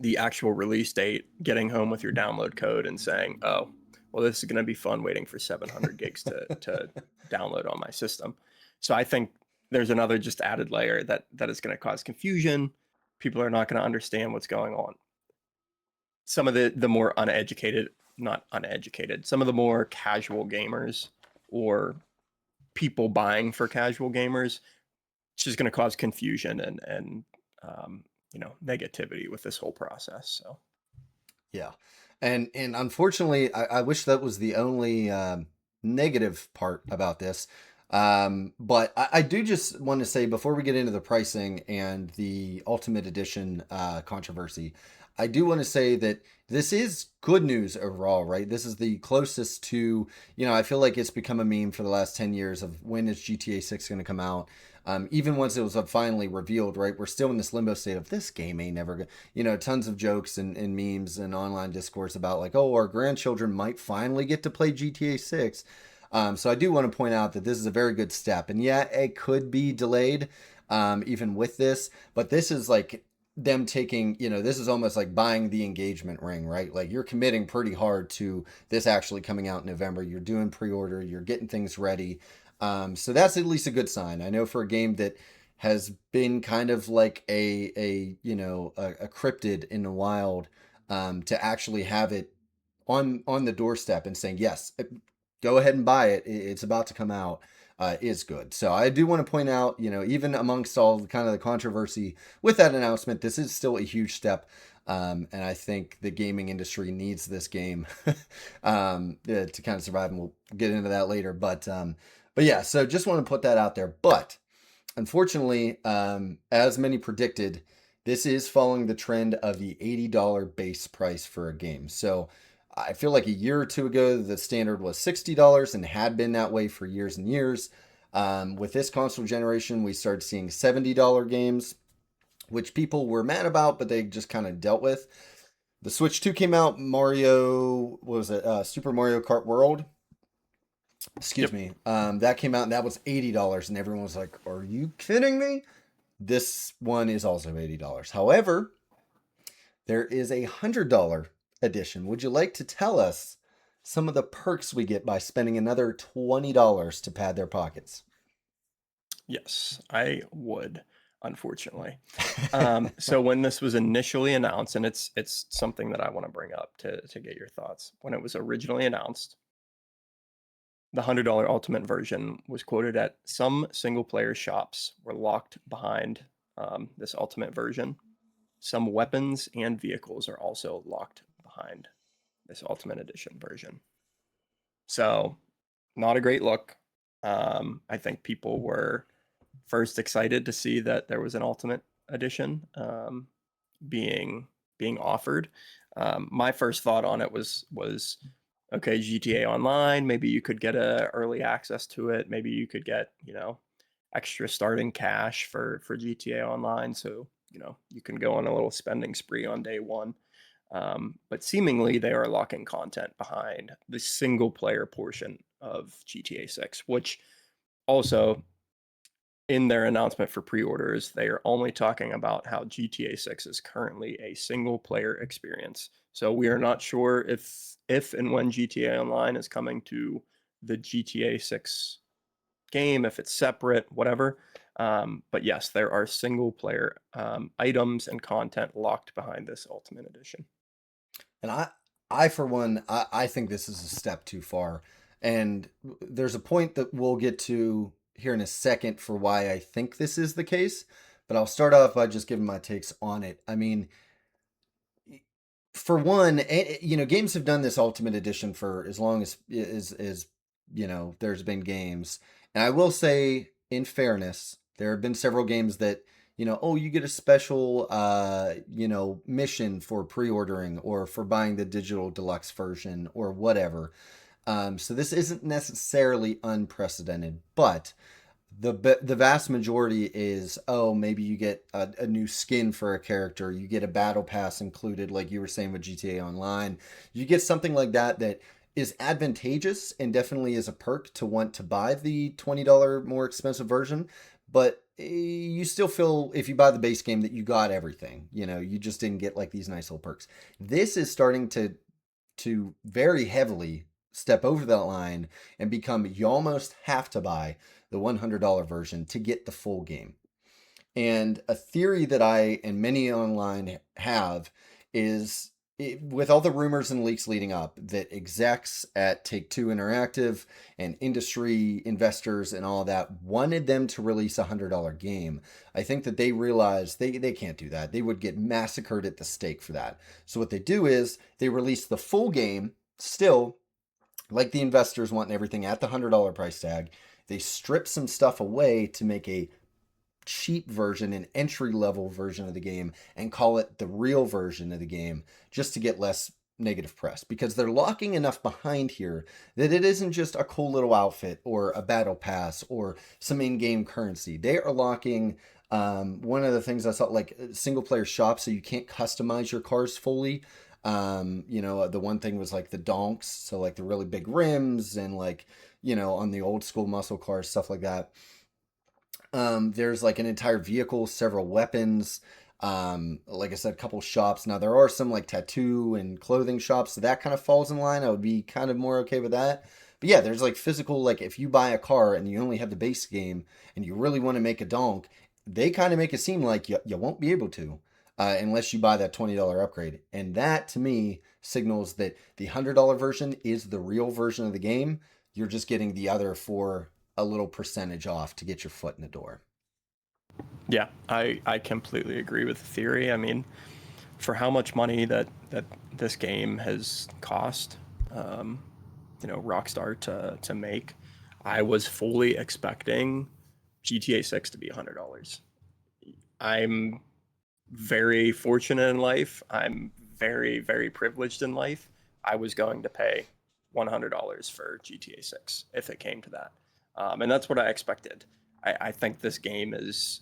the actual release date, getting home with your download code and saying, oh, well, this is going to be fun waiting for 700 gigs to download on my system. So I think there's another just added layer that is going to cause confusion. People are not going to understand what's going on. Some of the more not uneducated, some of the more casual gamers or people buying for casual gamers, it's just going to cause confusion and negativity with this whole process. So Yeah. And unfortunately, I wish that was the only negative part about this. But I do just want to say before we get into the pricing and the Ultimate Edition controversy, I do want to say that this is good news overall, right? This is the closest to, I feel like it's become a meme for the last 10 years of when is GTA 6 going to come out. Even once it was finally revealed, right? We're still in this limbo state of this game ain't never going, tons of jokes and memes and online discourse about like, oh, our grandchildren might finally get to play GTA 6. So I do want to point out that this is a very good step. And yeah, it could be delayed even with this, but this is like them taking, this is almost like buying the engagement ring, right? Like you're committing pretty hard to this actually coming out in November. You're doing pre-order, you're getting things ready. So that's at least a good sign. I know for a game that has been kind of like a cryptid in the wild, to actually have it on the doorstep and saying yes, go ahead and buy it. It's about to come out. Is good. So I do want to point out, even amongst all kind of the controversy with that announcement, this is still a huge step. And I think the gaming industry needs this game to kind of survive, and we'll get into that later. But yeah, so just want to put that out there. But unfortunately, as many predicted, this is following the trend of the $80 base price for a game. So I feel like a year or two ago, the standard was $60 and had been that way for years and years. With this console generation, we started seeing $70 games, which people were mad about, but they just kind of dealt with. The Switch 2 came out, what was it? Super Mario Kart World. Excuse yep. me. That came out and that was $80, and everyone was like, are you kidding me? This one is also $80. However, there is a $100 edition. Would you like to tell us some of the perks we get by spending another $20 to pad their pockets? Yes, I would, unfortunately. So when this was initially announced, and it's something that I want to bring up to get your thoughts. When it was originally announced, the $100 Ultimate version was quoted at some single player shops were locked behind this Ultimate version. Some weapons and vehicles are also locked behind this Ultimate Edition version. So, not a great look. I think people were first excited to see that there was an Ultimate Edition being offered. My first thought on it was okay, GTA Online. Maybe you could get a early access to it. Maybe you could get extra starting cash for GTA Online, so you can go on a little spending spree on day one. But seemingly they are locking content behind the single player portion of GTA 6, which also in their announcement for pre-orders, they are only talking about how GTA 6 is currently a single player experience. So we are not sure if and when GTA Online is coming to the GTA 6 game, if it's separate, whatever. But yes, there are single player items and content locked behind this Ultimate Edition. And I for one, I think this is a step too far. And there's a point that we'll get to here in a second for why I think this is the case. But I'll start off by just giving my takes on it. I mean, for one, games have done this Ultimate Edition for as long as there's been games. And I will say, in fairness, there have been several games that oh, you get a special mission for pre-ordering or for buying the digital deluxe version or whatever. So this isn't necessarily unprecedented, but the vast majority is, oh, maybe you get a new skin for a character, you get a battle pass included, like you were saying with GTA Online. You get something like that that is advantageous and definitely is a perk to want to buy the $20 more expensive version. But you still feel, if you buy the base game, that you got everything. You just didn't get like these nice little perks. This is starting to very heavily step over that line and become, you almost have to buy the $100 version to get the full game. And a theory that I and many online have is, with all the rumors and leaks leading up, that execs at Take-Two Interactive and industry investors and all that wanted them to release a $100 game. I think that they realized they can't do that. They would get massacred at the stake for that. So what they do is they release the full game, still like the investors wanting everything at the $100 price tag. They strip some stuff away to make a cheap version, an entry level version of the game, and call it the real version of the game, just to get less negative press, because they're locking enough behind here that it isn't just a cool little outfit or a battle pass or some in-game currency. They are locking one of the things I saw, like single player shops, so you can't customize your cars fully. The one thing was like the donks, so like the really big rims and like, on the old school muscle cars, stuff like that. There's like an entire vehicle, several weapons. Like I said, a couple shops. Now there are some like tattoo and clothing shops, so that kind of falls in line. I would be kind of more okay with that. But yeah, there's like physical, like if you buy a car and you only have the base game and you really want to make a donk, they kind of make it seem like you won't be able to unless you buy that $20 upgrade. And that to me signals that the $100 version is the real version of the game. You're just getting the other for a little percentage off to get your foot in the door. Yeah, I completely agree with the theory. I mean, for how much money that this game has cost, Rockstar to make, I was fully expecting GTA 6 to be $100. I'm very fortunate in life. I'm very, very privileged in life. I was going to pay $100 for GTA 6 if it came to that. And that's what I expected. I think this game is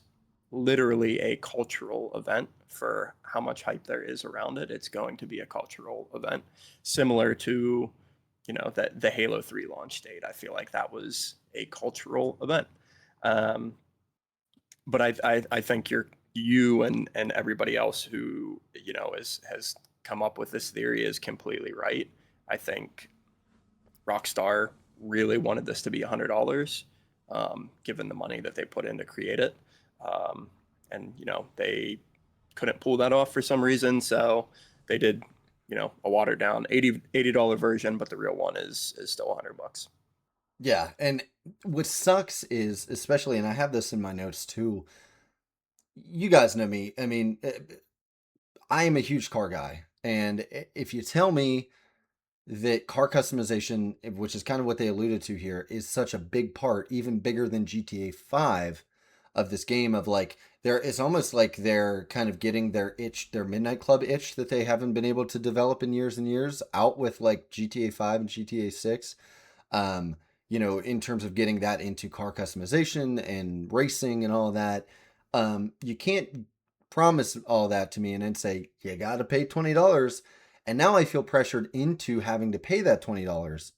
literally a cultural event for how much hype there is around it. It's going to be a cultural event similar to, the Halo 3 launch date. I feel like that was a cultural event. Um, but I think you and everybody else who has come up with this theory is completely right. I think Rockstar really wanted this to be $100, given the money that they put in to create it, um, and they couldn't pull that off for some reason, so they did a watered down $80 version, but the real one is still $100. Yeah, and what sucks is, especially, and I have this in my notes too. You guys know me. I mean, I am a huge car guy, and if you tell me that car customization, which is kind of what they alluded to here, is such a big part, even bigger than GTA 5 of this game, of like, it's almost like they're kind of getting their itch, their Midnight Club itch that they haven't been able to develop in years and years, out with like GTA 5 and GTA 6. Um, in terms of getting that into car customization and racing and all of that. You can't promise all that to me and then say, you got to pay $20. And now I feel pressured into having to pay that $20.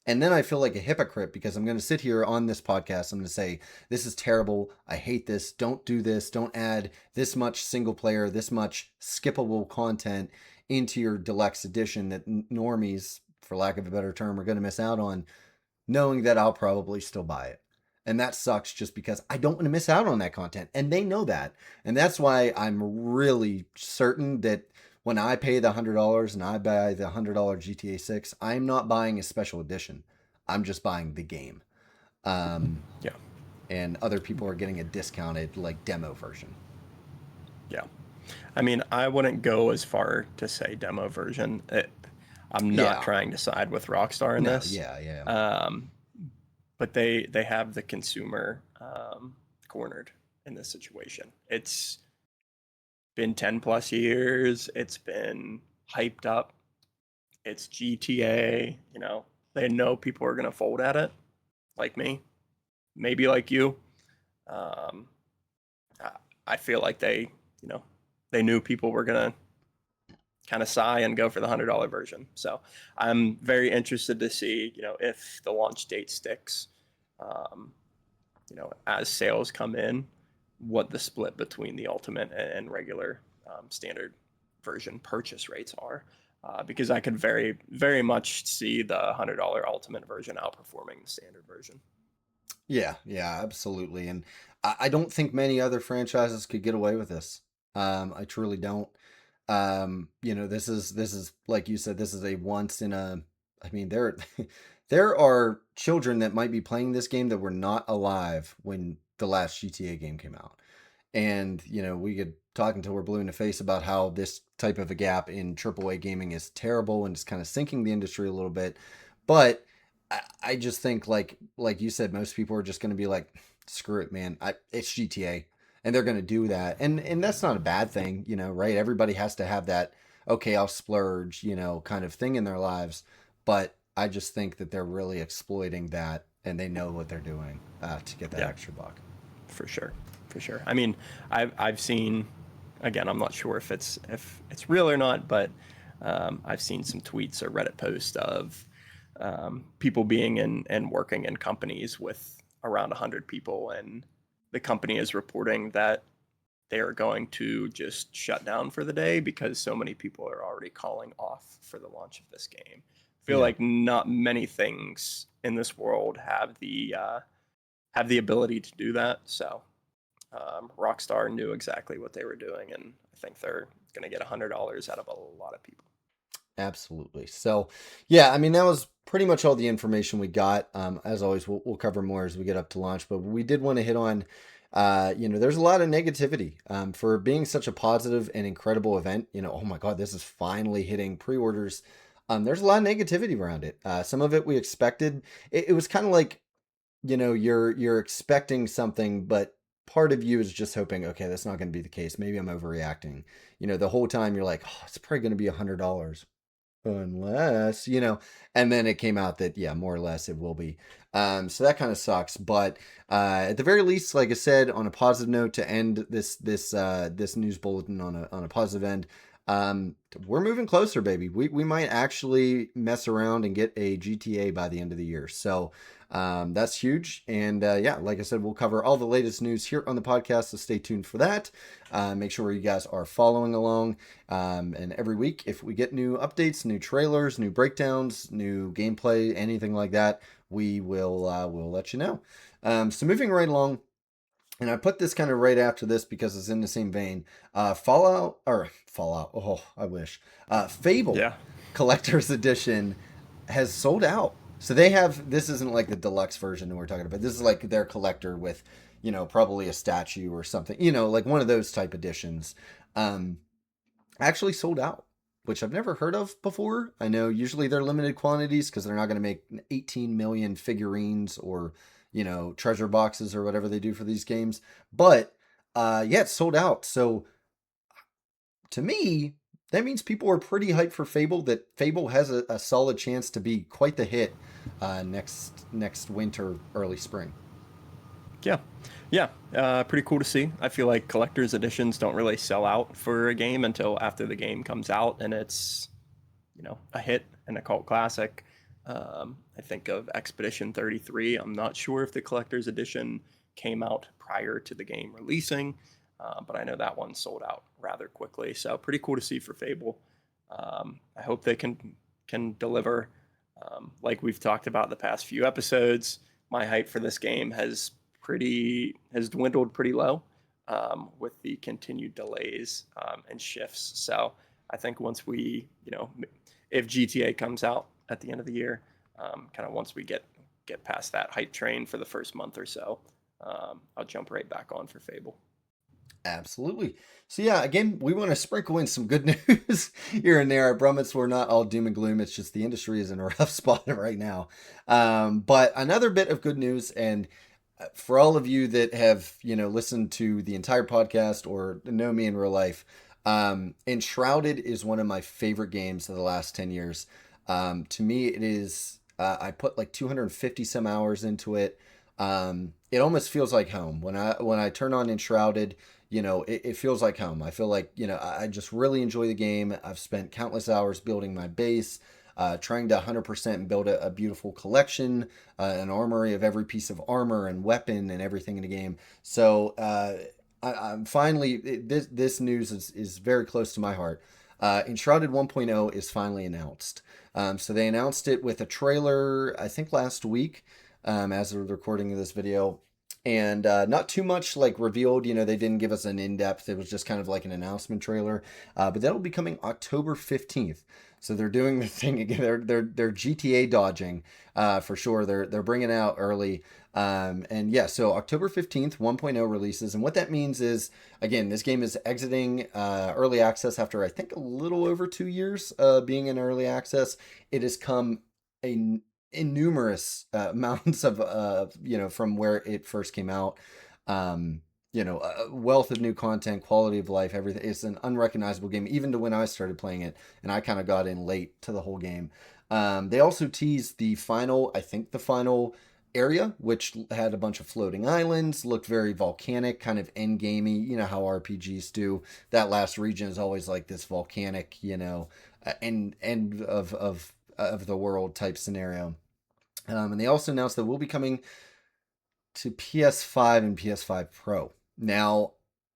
And then I feel like a hypocrite because I'm going to sit here on this podcast. I'm going to say, this is terrible. I hate this. Don't do this. Don't add this much single player, this much skippable content into your deluxe edition that normies, for lack of a better term, are going to miss out on, knowing that I'll probably still buy it. And that sucks just because I don't want to miss out on that content. And they know that. And that's why I'm really certain that when I pay the $100 and I buy the $100 GTA 6, I'm not buying a special edition. I'm just buying the game. Um, Yeah. and other people are getting a discounted like demo version. Yeah. I mean, I wouldn't go as far to say demo version. I'm not Yeah. trying to side with Rockstar in No, this, yeah, yeah. um, but they have the consumer cornered in this situation. It's been 10 plus years. It's been hyped up. It's GTA. You know, they know people are gonna fold at it, like me, maybe like you. Um, I feel like you know, they knew people were gonna kind of sigh and go for the $100 version. So I'm very interested to see, you know, if the launch date sticks, um, you know, as sales come in, what the split between the ultimate and regular standard version purchase rates are. Because I could very much see the $100 ultimate version outperforming the standard version. Yeah, yeah, absolutely. And I don't think many other franchises could get away with this. I truly don't. This is like you said, this is a once in a. I mean, there there are children that might be playing this game that were not alive when the last GTA game came out. And, we could talk until we're blue in the face about how this type of a gap in AAA gaming is terrible and it's kind of sinking the industry a little bit. But I just think like you said, most people are just going to be like, screw it, man. It's GTA. And they're going to do that. And that's not a bad thing, right? Everybody has to have that, okay, I'll splurge, kind of thing in their lives. But I just think that they're really exploiting that and they know what they're doing to get that Yeah, extra buck. for sure, for sure. I mean, I've seen, again, I'm not sure if it's real or not, but I've seen some tweets or Reddit posts of people being in and working in companies with around 100 people, and the company is reporting that they are going to just shut down for the day because so many people are already calling off for the launch of this game. I feel Yeah. like not many things in this world have the ability to do that. So Rockstar knew exactly what they were doing, and I think they're going to get $100 out of a lot of people. Absolutely. So, yeah, I mean, that was pretty much all the information we got. As always, we'll cover more as we get up to launch, but we did want to hit on, there's a lot of negativity for being such a positive and incredible event. Oh my God, this is finally hitting pre-orders. There's a lot of negativity around it. Some of it we expected. It was kind of like, you're expecting something, but part of you is just hoping, okay, that's not going to be the case. Maybe I'm overreacting. The whole time you're like, oh, it's probably going to be $100. Unless, and then it came out that, yeah, more or less it will be. So that kind of sucks. But at the very least, like I said, on a positive note to end this news bulletin on a positive end, we're moving closer, baby. We might actually mess around and get a GTA by the end of the year. So that's huge. And yeah, like I said, we'll cover all the latest news here on the podcast. So stay tuned for that. Make sure you guys are following along. And every week, if we get new updates, new trailers, new breakdowns, new gameplay, anything like that, we'll let you know. So moving right along, and I put this kind of right after this because it's in the same vein. Fallout. Oh, I wish. Fable Yeah, Collector's Edition has sold out. So they have, this isn't like the deluxe version that we're talking about. This is like their collector with, probably a statue or something, like one of those type editions. Um, Actually sold out, which I've never heard of before. I know usually they're limited quantities because they're not going to make 18 million figurines or, treasure boxes or whatever they do for these games. But yeah, it's sold out. So to me, that means people are pretty hyped for Fable, that Fable has a solid chance to be quite the hit next winter, early spring. yeah, yeah. Pretty cool to see. I feel like collector's editions don't really sell out for a game until after the game comes out and it's, you know, a hit and a cult classic. I think of Expedition 33. I'm not sure if the collector's edition came out prior to the game releasing, but I know that one sold out rather quickly. So pretty cool to see for Fable. I hope they can deliver, like we've talked about the past few episodes, my hype for this game has dwindled pretty low with the continued delays and shifts. So I think once we, if GTA comes out at the end of the year, kind of once we get past that hype train for the first month or so, I'll jump right back on for Fable. Absolutely. So yeah, again, we want to sprinkle in some good news here and there. I promise we're not all doom and gloom. It's just the industry is in a rough spot right now. But another bit of good news, and for all of you that have listened to the entire podcast or know me in real life, Enshrouded is one of my favorite games of the last 10 years. To me, it is. I put like 250 some hours into it. It almost feels like home when I turn on Enshrouded. It feels like home. I feel like, I just really enjoy the game. I've spent countless hours building my base, trying to 100% build a beautiful collection, an armory of every piece of armor and weapon and everything in the game. So I'm finally, this news is very close to my heart. Enshrouded 1.0 is finally announced. So they announced it with a trailer, I think last week, as of the recording of this video. And not too much like revealed. They didn't give us an in-depth. It was just kind of like an announcement trailer. But that'll be coming October 15th. So they're doing the thing again. They're GTA dodging for sure. They're bringing it out early. And yeah, so October 15th, 1.0 releases. And what that means is, again, this game is exiting early access after I think a little over 2 years being in early access. It has come a innumerous amounts of from where it first came out. A wealth of new content, quality of life, everything. It's an unrecognizable game even to when I started playing it, and I kind of got in late to the whole game. They also teased the final area, which had a bunch of floating islands, looked very volcanic, kind of end gamey. You know how RPGs do. That last region is always like this volcanic, end of the world type scenario. And they also announced that we'll be coming to PS5 and PS5 Pro. Now,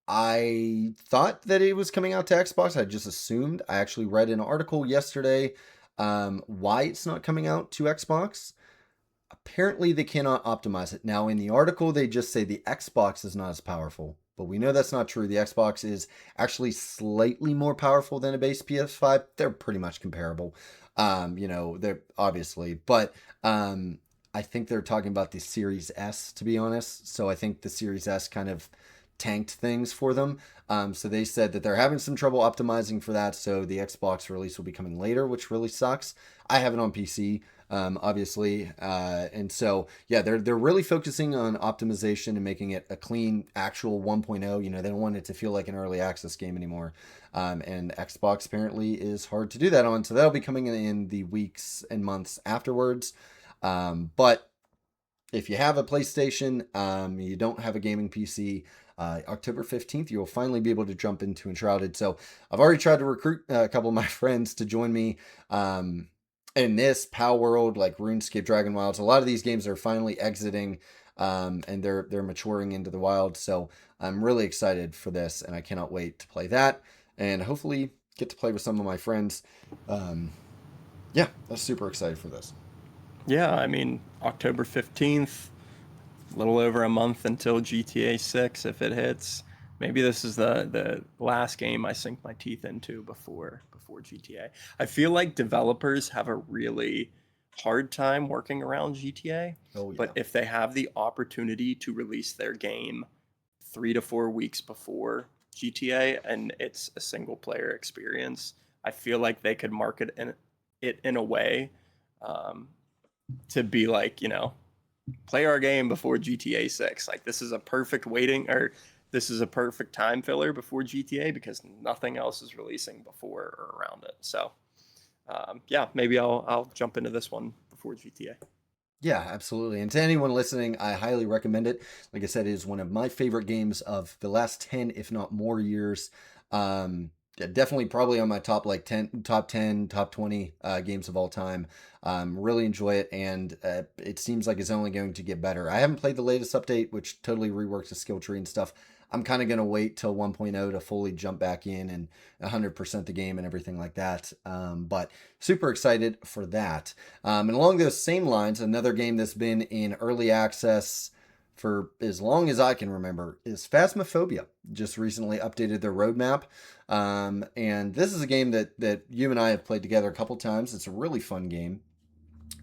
I thought that it was coming out to Xbox. I just assumed. I actually read an article yesterday why it's not coming out to Xbox. Apparently, they cannot optimize it. Now, in the article, they just say the Xbox is not as powerful. But we know that's not true. The Xbox is actually slightly more powerful than a base PS5. They're pretty much comparable. They're obviously, but I think they're talking about the Series S, to be honest. So I think the Series S kind of tanked things for them. So they said that they're having some trouble optimizing for that. So the Xbox release will be coming later, which really sucks. I have it on PC. Obviously. And so, yeah, they're really focusing on optimization and making it a clean actual 1.0. They don't want it to feel like an early access game anymore. And Xbox apparently is hard to do that on. So that'll be coming in the weeks and months afterwards. But if you have a PlayStation, you don't have a gaming PC, October 15th, you'll finally be able to jump into Enshrouded. So I've already tried to recruit a couple of my friends to join me. In this Pow World, like RuneScape, Dragon Wilds, a lot of these games are finally exiting, and they're maturing into the wild. So I'm really excited for this, and I cannot wait to play that, and hopefully get to play with some of my friends. Yeah, I'm super excited for this. Yeah, I mean, October 15th, a little over a month until GTA 6 if it hits. Maybe this is the last game I sink my teeth into before GTA. I feel like developers have a really hard time working around GTA, Oh but yeah, if they have the opportunity to release their game 3 to 4 weeks before GTA and it's a single player experience, I feel like they could market it in a way um, to be like, play our game before GTA 6. Like this is a perfect waiting or this is a perfect time filler before GTA because nothing else is releasing before or around it. So yeah, maybe I'll jump into this one before GTA. yeah, absolutely. And to anyone listening, I highly recommend it. Like I said, it is one of my favorite games of the last 10, if not more years. Yeah, definitely probably on my top like 10, top 10, top 20 games of all time. Really enjoy it, and it seems like it's only going to get better. I haven't played the latest update, which totally reworks the skill tree and stuff. I'm kind of going to wait till 1.0 to fully jump back in and 100% the game and everything like that. But super excited for that. And along those same lines, another game that's been in early access for as long as I can remember is Phasmophobia. Just recently updated their roadmap. And this is a game that you and I have played together a couple times. It's a really fun game.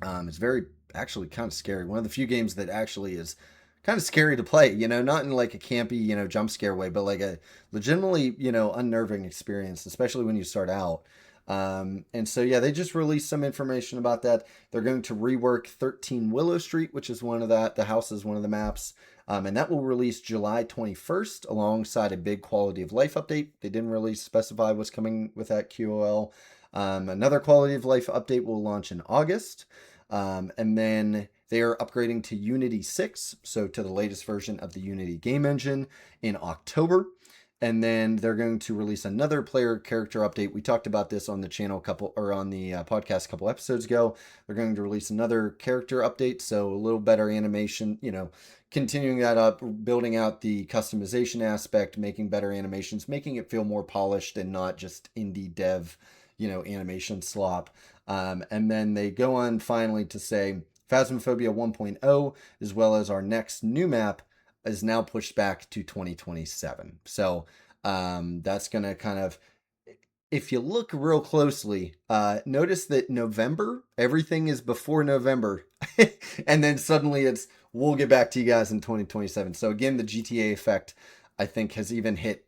It's very actually kind of scary. One of the few games that actually is kind of scary to play, not in like a campy, jump scare way, but like a legitimately, unnerving experience, especially when you start out. And so, yeah, they just released some information about that. They're going to rework 13 Willow Street, which is the house is one of the maps. And that will release July 21st alongside a big quality of life update. They didn't really specify what's coming with that QOL. Another quality of life update will launch in August. And then they are upgrading to Unity 6, so to the latest version of the Unity game engine in October. And then they're going to release another player character update. We talked about this on the channel on the podcast a couple episodes ago. They're going to release another character update, so a little better animation, continuing that up, building out the customization aspect, making better animations, making it feel more polished and not just indie dev, animation slop. And then they go on finally to say Phasmophobia 1.0, as well as our next new map, is now pushed back to 2027. So that's going to kind of, if you look real closely, notice that November, everything is before November. And then suddenly we'll get back to you guys in 2027. So again, the GTA effect, I think, has even hit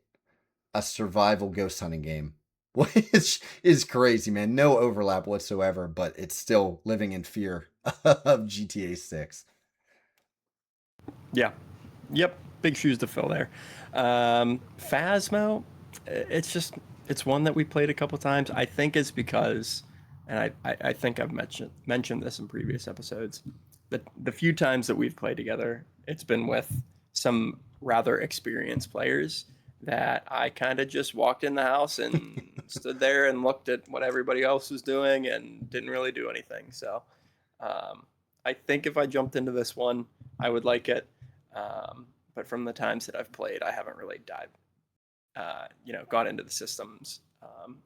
a survival ghost hunting game, which is crazy, man. No overlap whatsoever, but it's still living in fear of GTA 6. Yeah. Yep. Big shoes to fill there. Phasmo, it's one that we played a couple times. I think it's because, and I think I've mentioned this in previous episodes, that the few times that we've played together, it's been with some rather experienced players that I kind of just walked in the house and stood there and looked at what everybody else was doing and didn't really do anything. So I think if I jumped into this one, I would like it. But from the times that I've played, I haven't really got into the systems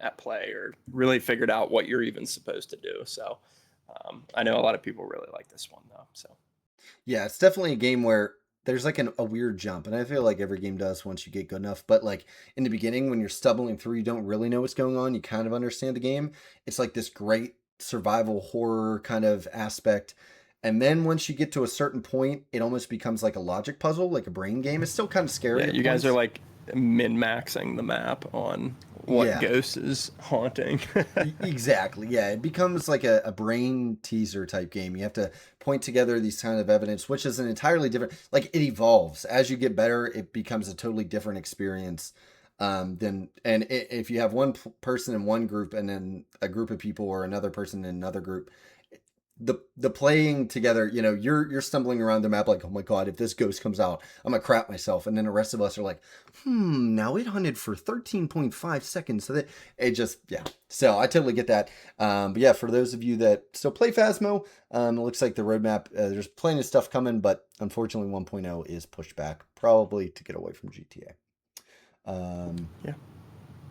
at play or really figured out what you're even supposed to do. So I know a lot of people really like this one though. So Yeah, it's definitely a game where there's like a weird jump, and I feel like every game does once you get good enough. But like in the beginning, when you're stumbling through, you don't really know what's going on. You kind of understand the game. It's like this great survival horror kind of aspect. And then once you get to a certain point, it almost becomes like a logic puzzle, like a brain game. It's still kind of scary yeah, at you guys are points. like min-maxing the map on what Yeah, ghost is haunting. exactly. Yeah, it becomes like a brain teaser type game. You have to point together these kind of evidence, which is an entirely different. Like it evolves as you get better. It becomes a totally different experience. If you have one person in one group and then a group of people or another person in another group, the playing together, you're stumbling around the map like, oh my god, if this ghost comes out, I'm gonna crap myself. And then the rest of us are like, now it hunted for 13.5 seconds. So that it just, yeah. So I totally get that. But yeah, for those of you that still play Phasmo, it looks like the roadmap, there's plenty of stuff coming, but unfortunately 1.0 is pushed back, probably to get away from GTA. Yeah.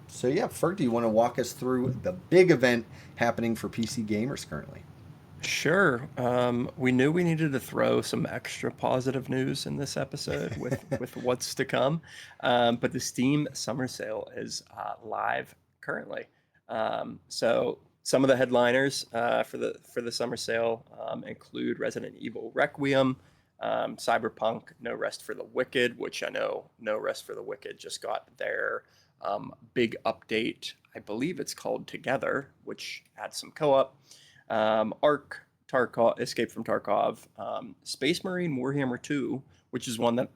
So yeah, Ferg, do you want to walk us through the big event happening for PC gamers currently? Sure. We knew we needed to throw some extra positive news in this episode with what's to come, but the Steam Summer Sale is live currently. So some of the headliners for the summer sale include Resident Evil Requiem, Cyberpunk No Rest for the Wicked, which I know No Rest for the Wicked just got their big update. I believe it's called Together, which adds some co-op. Ark, Tarkov, Escape from Tarkov, Space Marine Warhammer 2, which is one that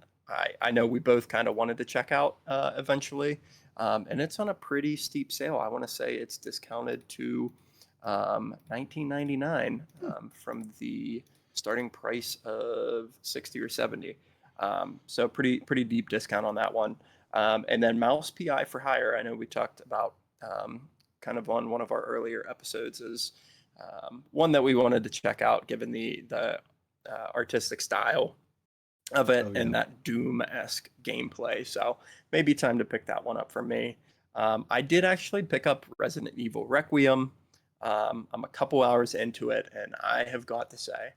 I know we both kind of wanted to check out eventually. And it's on a pretty steep sale. I want to say it's discounted to 1999 from the starting price of 60 or 70. So pretty deep discount on that one. And then Mouse PI for Hire. I know we talked about kind of on one of our earlier episodes is one that we wanted to check out given the artistic style of it Oh yeah. and that Doom-esque gameplay. So maybe time to pick that one up for me. I did actually pick up Resident Evil Requiem. I'm a couple hours into it, and I have got to say,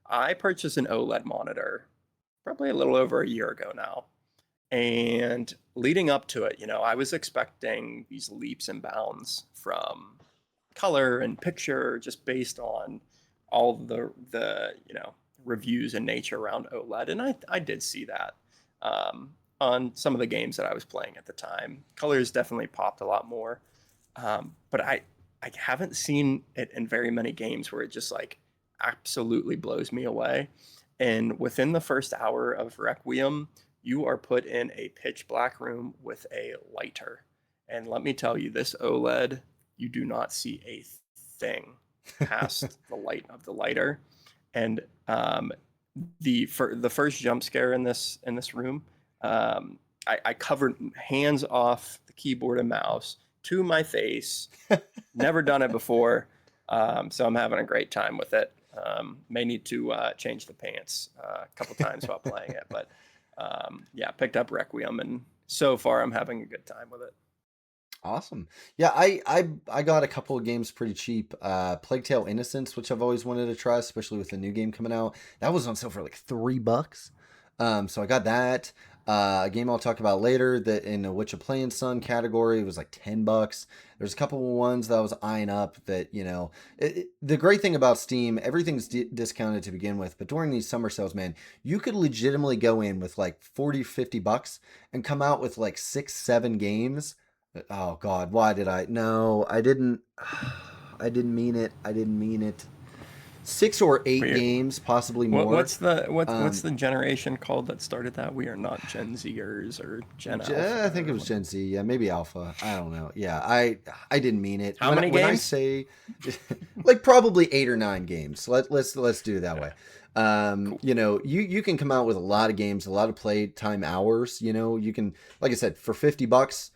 I purchased an OLED monitor probably a little over a year ago now. And leading up to it, I was expecting these leaps and bounds from color and picture just based on all the reviews and nature around OLED, and I did see that on some of the games that I was playing at the time. Colors definitely popped a lot more, but I haven't seen it in very many games where it just like absolutely blows me away. And within the first hour of Requiem, you are put in a pitch black room with a lighter. And let me tell you, this OLED, you do not see a thing past the light of the lighter. And for the first jump scare in this room, I covered hands off the keyboard and mouse to my face. Never done it before, so I'm having a great time with it. May need to change the pants a couple times while playing it, but yeah, picked up Requiem, and so far I'm having a good time with it. Awesome. Yeah, I got a couple of games pretty cheap. Plague Tale Innocence, which I've always wanted to try, especially with the new game coming out. That was on sale for like $3. So I got that. A game I'll talk about later that in the Witcher Playing Son category was like $10. There's a couple of ones that I was eyeing up that, the great thing about Steam, everything's discounted to begin with, but during these summer sales, man, you could legitimately go in with like 40, $50 and come out with like 6, 7 games. Oh God, why did I? No, I didn't. I didn't mean it. I didn't mean it. 6 or 8 We're games, possibly what, more. what's the what's Um, the generation called that started that? We are not Gen Zers or Gen I Alpha think it or was what? Gen Z. Yeah, maybe Alpha. I don't know. Yeah, I didn't mean it. How many When I games? say like probably 8 or 9 games. Let's do it that Okay, way. cool. You can come out with a lot of games, a lot of play time hours. You can, like I said, for $50,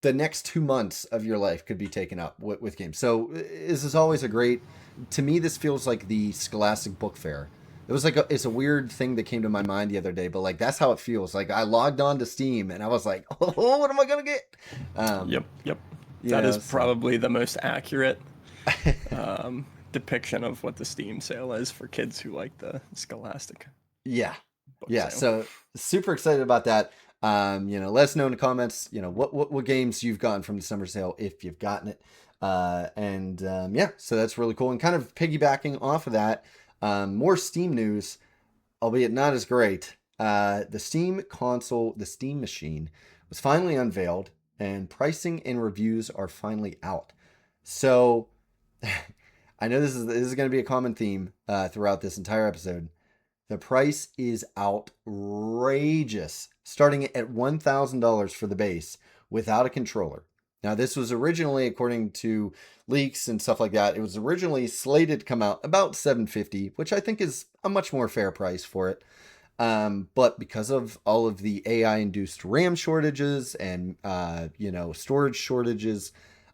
the next 2 months of your life could be taken up with games. So this is always a great. To me, this feels like the Scholastic Book Fair. It was like it's a weird thing that came to my mind the other day, but like that's how it feels. Like I logged on to Steam and I was like, oh, what am I gonna get? Um, Yep, yep. That is so probably the most accurate depiction of what the Steam sale is for kids who like the Scholastic yeah, book yeah. sale. So super excited about that. Let us know in the comments. What games you've gotten from the summer sale if you've gotten it. Yeah, so that's really cool. And kind of piggybacking off of that, more Steam news, albeit not as great. The Steam console, the Steam machine, was finally unveiled, and pricing and reviews are finally out. So I know this is going to be a common theme throughout this entire episode. The price is outrageous, starting at $1,000 for the base without a controller. Now, this was originally, according to leaks and stuff like that, it was originally slated to come out about $750, which I think is a much more fair price for it. But because of all of the AI-induced RAM shortages and storage shortages,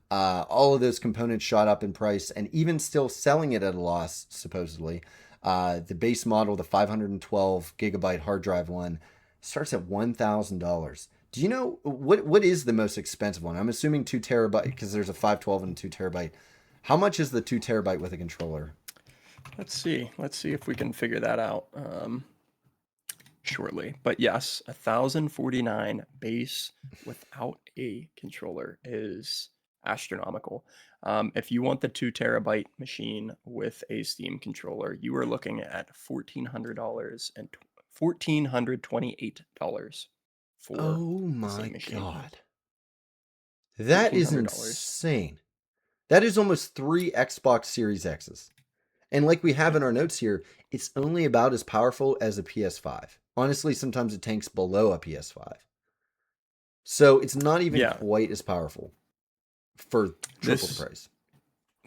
all of those components shot up in price, and even still selling it at a loss, supposedly. The base model, the 512 gigabyte hard drive one, starts at $1,000. Do you know what is the most expensive one? I'm assuming 2 terabyte because there's a 512 and a 2 terabyte. How much is the 2 terabyte with a controller? Let's see. Let's see if we can figure that out shortly. But yes, 1,049 base without a controller is astronomical. If you want the 2 terabyte machine with a Steam controller, you are looking at $1,400 and $1,428 for Oh the Steam my machine. God. That is $1,400. insane. That is almost 3 Xbox Series X's. And like we have in our notes here, it's only about as powerful as a PS5. Honestly, sometimes it tanks below a PS5. So it's not even Yeah, quite as powerful for triple the this price.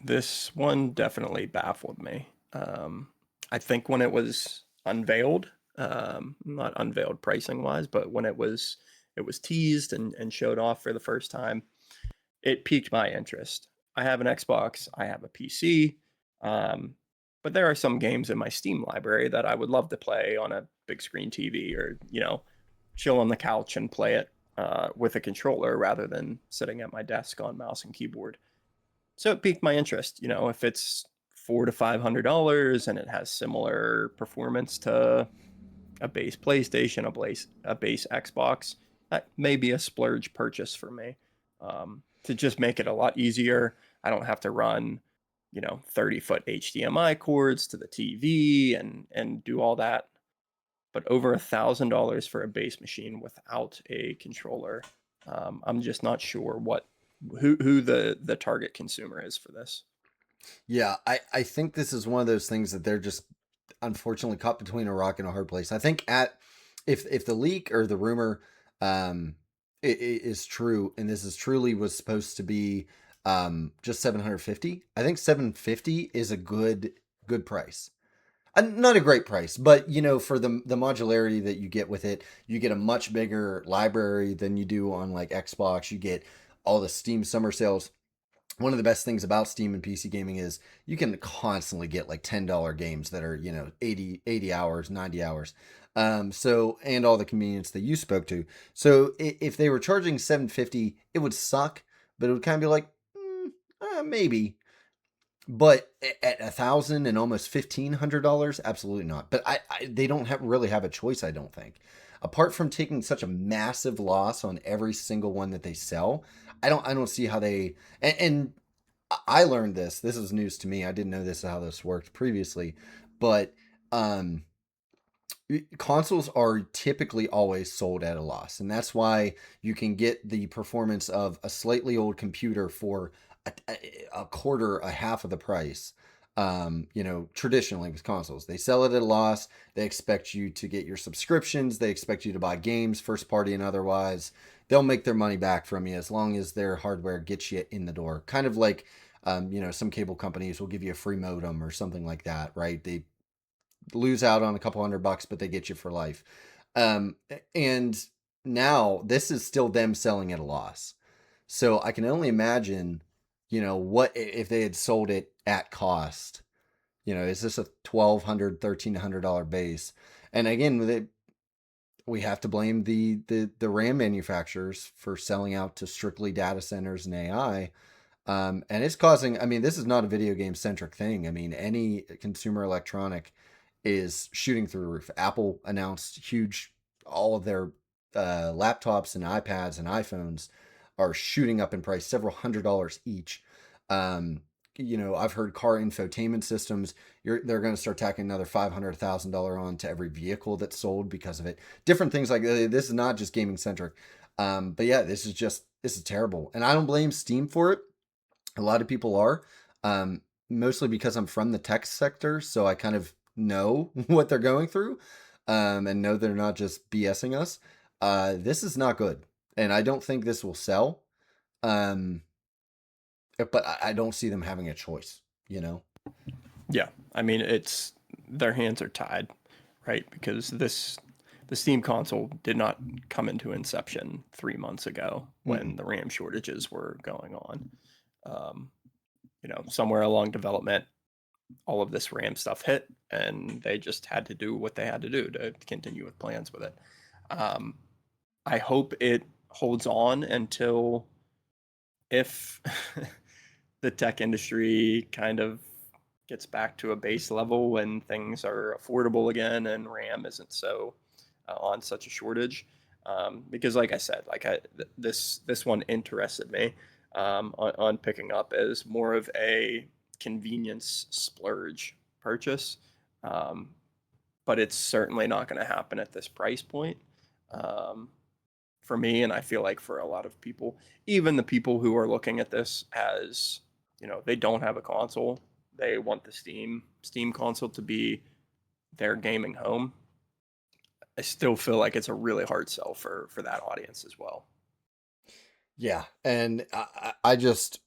this one definitely baffled me. I think when it was unveiled, not unveiled pricing wise, but when it was teased and showed off for the first time, it piqued my interest. I have an Xbox, I have a PC, um, but there are some games in my Steam library that I would love to play on a big screen TV, or chill on the couch and play it with a controller rather than sitting at my desk on mouse and keyboard. So it piqued my interest. If it's $400 to $500 and it has similar performance to a base PlayStation, a base Xbox, that may be a splurge purchase for me. To just make it a lot easier, I don't have to run 30-foot HDMI cords to the TV and do all that. But over $1,000 for a base machine without a controller, I'm just not sure who the target consumer is for this. Yeah, I think this is one of those things that they're just unfortunately caught between a rock and a hard place. I think if the leak or the rumor um is true, and this is truly was supposed to be just 750, I think 750 is a good price. Not a great price, but for the modularity that you get with it, you get a much bigger library than you do on like Xbox. You get all the Steam summer sales. One of the best things about Steam and PC gaming is you can constantly get like $10 games that are, 80 hours, 90 hours. So, and all the convenience that you spoke to. So if they were charging 750, it would suck, but it would kind of be like, maybe. But at 1,000 and almost $1,500, absolutely not. But they don't really have a choice, I don't think. Apart from taking such a massive loss on every single one that they sell, I don't see how they and I learned this. This is news to me. I didn't know this is how this worked previously, but um consoles are typically always sold at a loss, and that's why you can get the performance of a slightly old computer for a quarter, a half of the price. Traditionally with consoles, they sell it at a loss. They expect you to get your subscriptions. They expect you to buy games, first party and otherwise. They'll make their money back from you as long as their hardware gets you in the door. Kind of like, some cable companies will give you a free modem or something like that, right? They lose out on a couple $100, but they get you for life. And now this is still them selling at a loss. So I can only imagine, what if they had sold it at cost. Is this a $1,200, $1,300 base? And again, we have to blame the RAM manufacturers for selling out to strictly data centers and AI. And it's causing, I mean, this is not a video game centric thing. I mean, any consumer electronic is shooting through the roof. Apple announced all of their laptops and iPads and iPhones are shooting up in price, several $100s each. I've heard car infotainment systems, they're going to start tacking another $500,000 on to every vehicle that's sold because of it. Different things like that. This is not just gaming centric. But yeah, this is terrible. And I don't blame Steam for it. A lot of people are, mostly because I'm from the tech sector, so I kind of know what they're going through, and know they're not just BSing us. This is not good, and I don't think this will sell. Um, but I don't see them having a choice. Yeah, I mean, their hands are tied, right? Because the Steam console did not come into inception 3 months ago when the RAM shortages were going on. Um, Somewhere along development, all of this RAM stuff hit, and they just had to do what they had to do to continue with plans with it. Um, I hope it holds on until, if the tech industry kind of gets back to a base level when things are affordable again and RAM isn't so on such a shortage. Because, like I said, this one interested me on picking up as more of a convenience splurge purchase. Um, but it's certainly not going to happen at this price point. Um, for me, and I feel like for a lot of people, even the people who are looking at this as, they don't have a console, they want the Steam console to be their gaming home. I still feel like it's a really hard sell for that audience as well. Yeah, and I just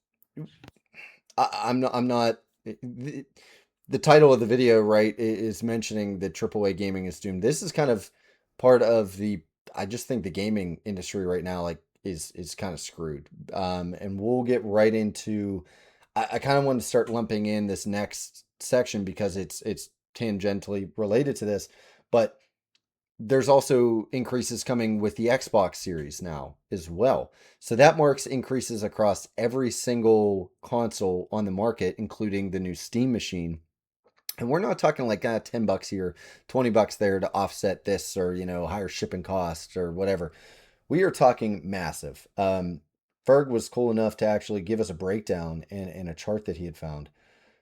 I'm not the title of the video, right, is mentioning that AAA gaming is doomed. This is kind of part of the I just think the gaming industry right now like is kind of screwed. And we'll get right into I kind of want to start lumping in this next section because it's tangentially related to this, but there's also increases coming with the Xbox Series now as well. So that marks increases across every single console on the market, including the new Steam machine. And we're not talking like $10 here, $20 there to offset this, or higher shipping costs or whatever. We are talking massive. Ferg was cool enough to actually give us a breakdown and a chart that he had found.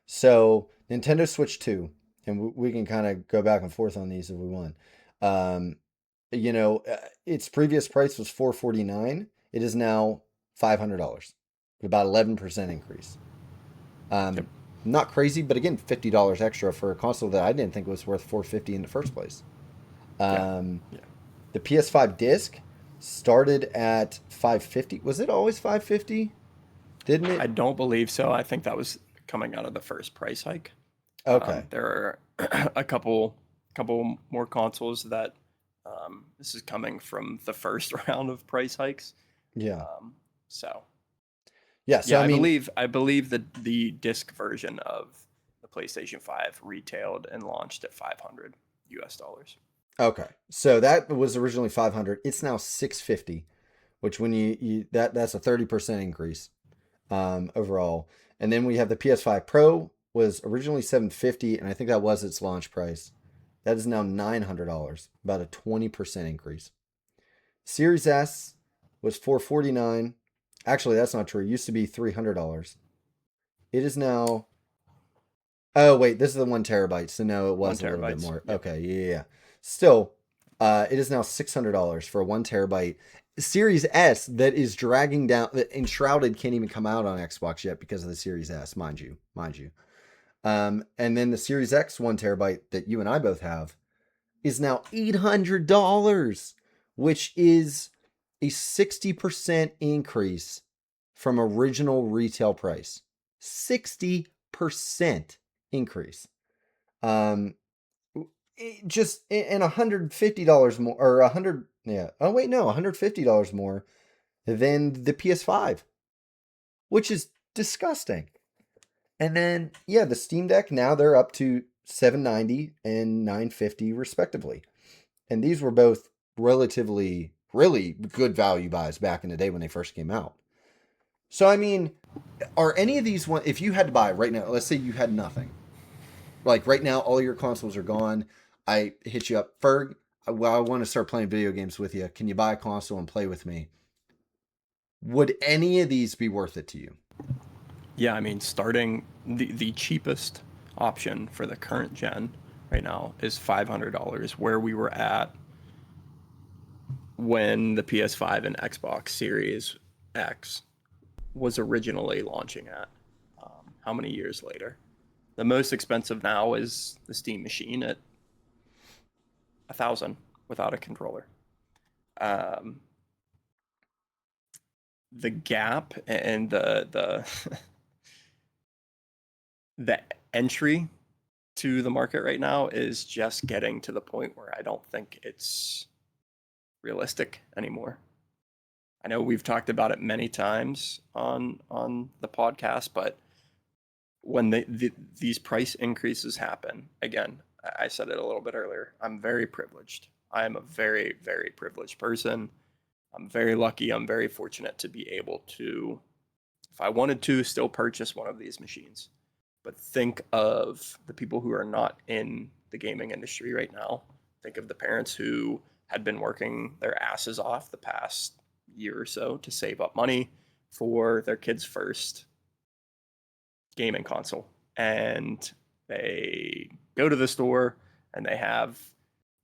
So Nintendo Switch 2, and we can kind of go back and forth on these if we want. Um, its previous price was $449. It is now $500, about 11% increase. Yep. Not crazy, but again, $50 extra for a console that I didn't think was worth $450 in the first place. Yeah. Um, Yeah. the PS5 disc started at 550. Was it always 550? Didn't I it? don't believe so. I think that was coming out of the first price hike. Okay. There are a couple more consoles that this is coming from the first round of price hikes. Yeah. Um, so Yeah. So yeah, I mean, I believe that the disc version of the PlayStation 5 retailed and launched at 500 US dollars. okay. So that was originally 500. It's now 650, which when that's a 30% increase overall. And then we have the PS5 Pro was originally 750, and I think that was its launch price. That is now $900, about a 20% increase. Series S was 449. Actually, that's not true. It used to be $300. It is now. Oh wait, this is the 1 terabyte. So no, it One was a little bit terabytes. more. Yep. Okay, yeah. Still, it is now $600 for a 1 terabyte Series S that is dragging down. That Enshrouded can't even come out on Xbox yet because of the Series S, mind you. And then the Series X 1 terabyte that you and I both have is now $800, which is a 60% increase from original retail price. 60% increase. Um, just and $150 more, or 100, yeah. Oh wait, no, $150 more than the PS5, which is disgusting. And then yeah, the Steam Deck now they're up to 790 and 950 respectively. And these were both relatively really good value buys back in the day when they first came out. So I mean, are any of these one if you had to buy right now, let's say you had nothing. Like right now all your consoles are gone. I hit you up, Ferg, well, I want to start playing video games with you. Can you buy a console and play with me? Would any of these be worth it to you? Yeah, I mean, starting the cheapest option for the current gen right now is $500, where we were at when the PS5 and Xbox Series X was originally launching at. How many years later? The most expensive now is the Steam machine at 1,000 without a controller. Um, the gap and the the entry to the market right now is just getting to the point where I don't think it's realistic anymore. I know we've talked about it many times on the podcast, but when these price increases happen, again, I said it a little bit earlier. I'm very privileged. I am a very very privileged person. I'm very lucky. I'm very fortunate to be able to, if I wanted to, still purchase one of these machines. But think of the people who are not in the gaming industry right now. Think of the parents who had been working their asses off the past year or so to save up money for their kids' first gaming console. And they go to the store and they have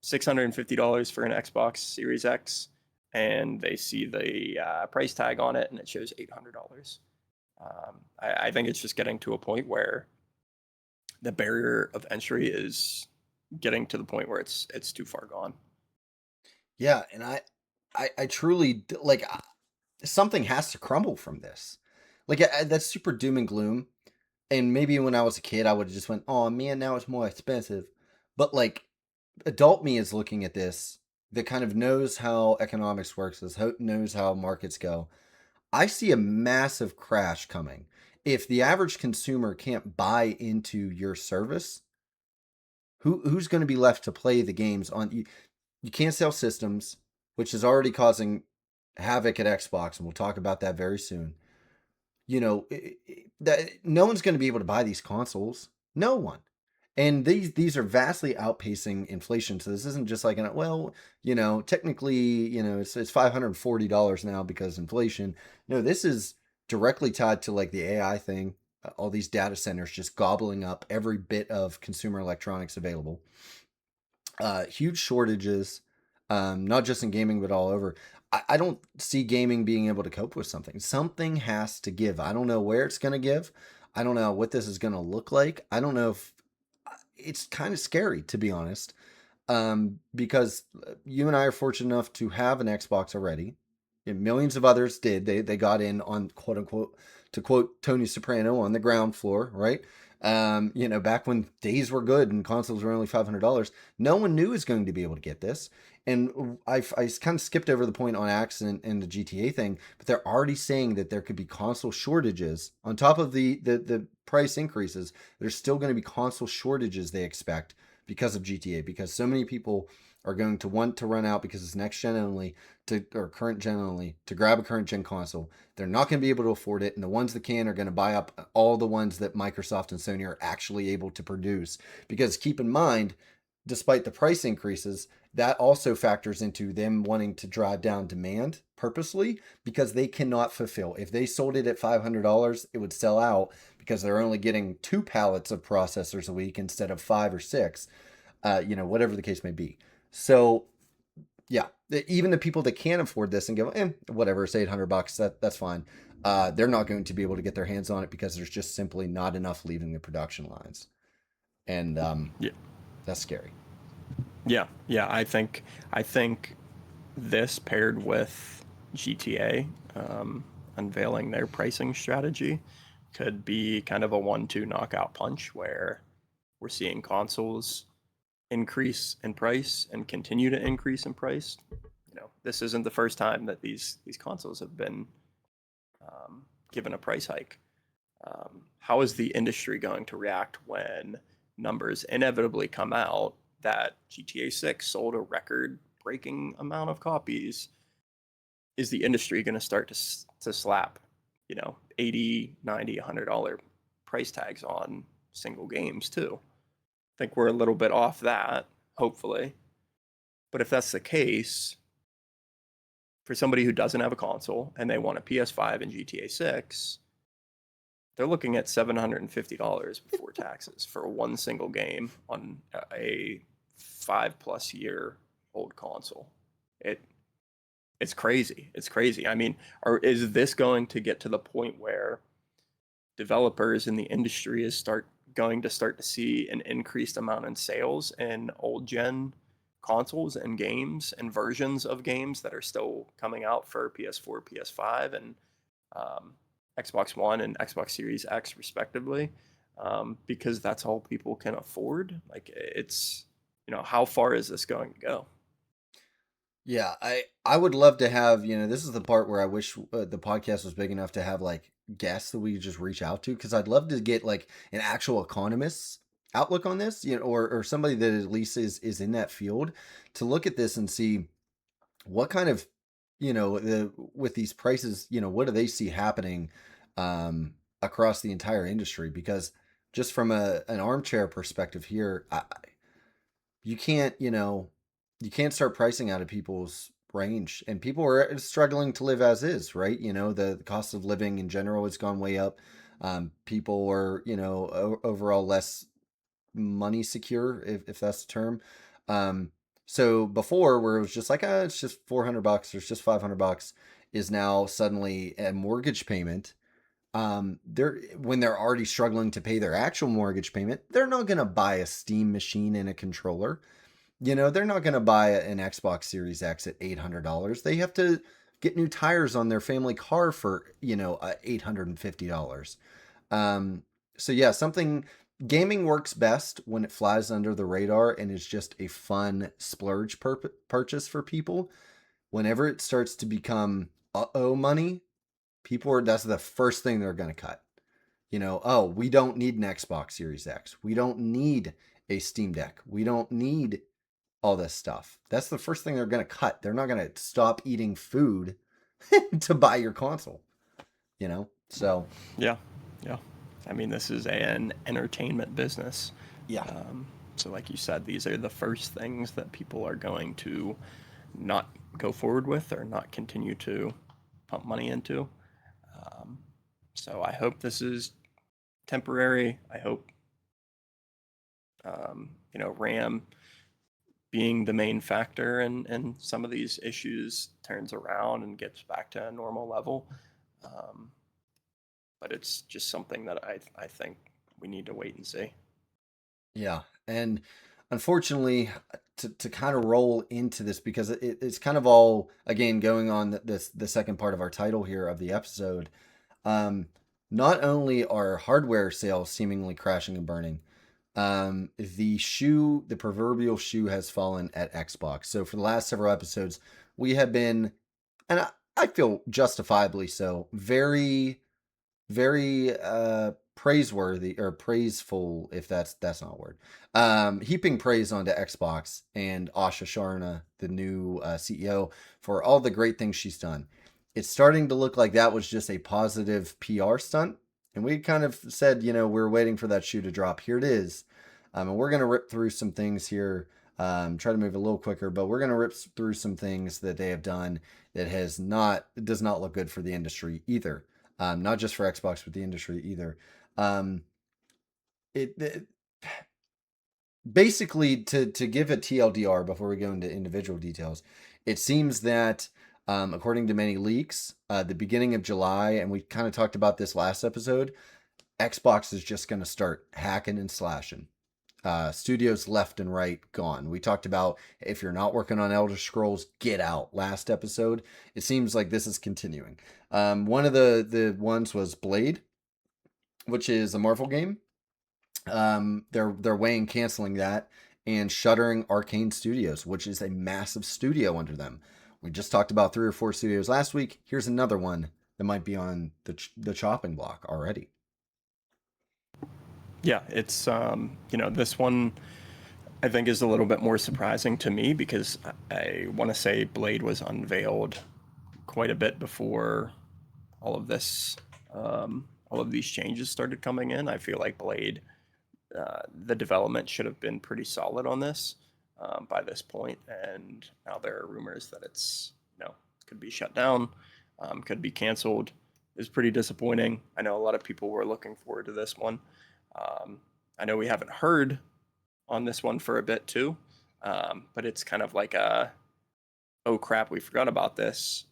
$650 for an Xbox Series X, and they see the price tag on it and it shows $800. I think it's just getting to a point where the barrier of entry is getting to the point where it's too far gone. Yeah, and I truly like something has to crumble from this. Like that's super doom and gloom. And maybe when I was a kid, I would have just went, "Oh man, now it's more expensive." But like adult me is looking at this that kind of knows how economics works, knows how markets go. I see a massive crash coming. If the average consumer can't buy into your service, who's going to be left to play the games on? You can't sell systems, which is already causing havoc at Xbox, and we'll talk about that very soon. That no one's going to be able to buy these consoles. No one. And these are vastly outpacing inflation. So this isn't just like, technically, it's $540 now because inflation. No, this is directly tied to like the AI thing. All these data centers just gobbling up every bit of consumer electronics available. Huge shortages, not just in gaming but all over. I don't see gaming being able to cope with something. Something has to give. I don't know where it's going to give. I don't know what this is going to look like. I don't know if it's kind of scary, to be honest, because you and I are fortunate enough to have an Xbox already. And millions of others did. They got in on, quote unquote, to quote Tony Soprano, on the ground floor, right? Back when days were good and consoles were only $500, no one knew was going to be able to get this. And I kind of skipped over the point on accident and the GTA thing, but they're already saying that there could be console shortages on top of the price increases. There's still going to be console shortages, they expect, because of GTA, because so many people are going to want to run out because it's next gen only or current gen only to grab a current gen console. They're not going to be able to afford it, and the ones that can are going to buy up all the ones that Microsoft and Sony are actually able to produce. Because keep in mind, despite the price increases, that also factors into them wanting to drive down demand purposely because they cannot fulfill. If they sold it at $500, it would sell out because they're only getting 2 pallets of processors a week instead of 5 or 6, whatever the case may be. So, yeah, even the people that can afford this and go, whatever, it's $800, that's fine. They're not going to be able to get their hands on it because there's just simply not enough leaving the production lines. And Yeah. that's scary. Yeah. I think this paired with GTA unveiling their pricing strategy could be kind of a 1-2 knockout punch where we're seeing consoles increase in price and continue to increase in price. This isn't the first time that these consoles have been given a price hike. How is the industry going to react when numbers inevitably come out that GTA 6 sold a record breaking amount of copies? Is the industry going to start to slap, 80, 90, $100 price tags on single games too? I think we're a little bit off that, hopefully. But if that's the case, for somebody who doesn't have a console and they want a PS5 and GTA 6, they're looking at $750 before taxes for one single game on a 5+ year old console. It it's crazy. It's crazy. I mean, is this going to get to the point where developers in the industry is going to start to see an increased amount in sales in old gen consoles and games and versions of games that are still coming out for PS4, PS5, and um, Xbox One and Xbox Series X, respectively, because that's all people can afford? Like, how far is this going to go? Yeah, I would love to have, this is the part where I wish the podcast was big enough to have like guests that we could just reach out to, because I'd love to get like an actual economist's outlook on this, or somebody that at least is in that field to look at this and see what kind of, with these prices, what do they see happening across the entire industry? Because just from an armchair perspective here, you can't, you can't start pricing out of people's range, and people are struggling to live as is, right? The cost of living in general has gone way up. People are, overall less money secure, if that's the term. So before, where it was just like, it's just $400 or it's just $500, is now suddenly a mortgage payment. They're when they're already struggling to pay their actual mortgage payment, they're not going to buy a Steam machine and a controller. They're not going to buy an Xbox Series X at $800. They have to get new tires on their family car for, $850. Um, so yeah, something gaming works best when it flies under the radar and is just a fun splurge purchase for people. Whenever it starts to become uh-oh money, that's the first thing they're going to cut. Oh, we don't need an Xbox Series X. We don't need a Steam Deck. We don't need all this stuff. That's the first thing they're going to cut. They're not going to stop eating food to buy your console, you know? So, Yeah, yeah. I mean, this is an entertainment business. yeah. So, like you said, these are the first things that people are going to not go forward with or not continue to pump money into. Um, so, I hope this is temporary. I hope, RAM being the main factor in some of these issues turns around and gets back to a normal level. Um, but it's just something that I think we need to wait and see. Yeah. And unfortunately, to kind of roll into this, because it's kind of all, again, going on the second part of our title here of the episode. Um, Not only are hardware sales seemingly crashing and burning, the proverbial shoe has fallen at Xbox. So for the last several episodes, we have been, and I feel justifiably so, very praiseworthy or praiseful, if that's not a word, heaping praise onto Xbox and Asha Sharna, the new CEO, for all the great things she's done. It's starting to look like that was just a positive PR stunt, and we kind of said, we're waiting for that shoe to drop. Here it is. And we're going to rip through some things here, try to move a little quicker, but we're going to rip through some things that they have done that does not look good for the industry either. Not just for Xbox, but the industry either. Um, it basically, to give a TLDR before we go into individual details, it seems that, according to many leaks, the beginning of July, and we kind of talked about this last episode, Xbox is just going to start hacking and slashing. Studios left and right gone. We talked about, if you're not working on Elder Scrolls, get out last episode. It seems like this is continuing. One of the ones was Blade, which is a Marvel game. They're weighing canceling that and shuttering Arcane Studios, which is a massive studio under them. We just talked about 3 or 4 studios last week. Here's another one that might be on the chopping block already. Yeah, it's this one I think is a little bit more surprising to me because I want to say Blade was unveiled quite a bit before all of this, all of these changes started coming in. I feel like Blade, the development should have been pretty solid on this by this point, and now there are rumors that it's could be shut down, could be canceled. Is pretty disappointing. I know a lot of people were looking forward to this one. Um, I know we haven't heard on this one for a bit too, but it's kind of like a oh crap, we forgot about this.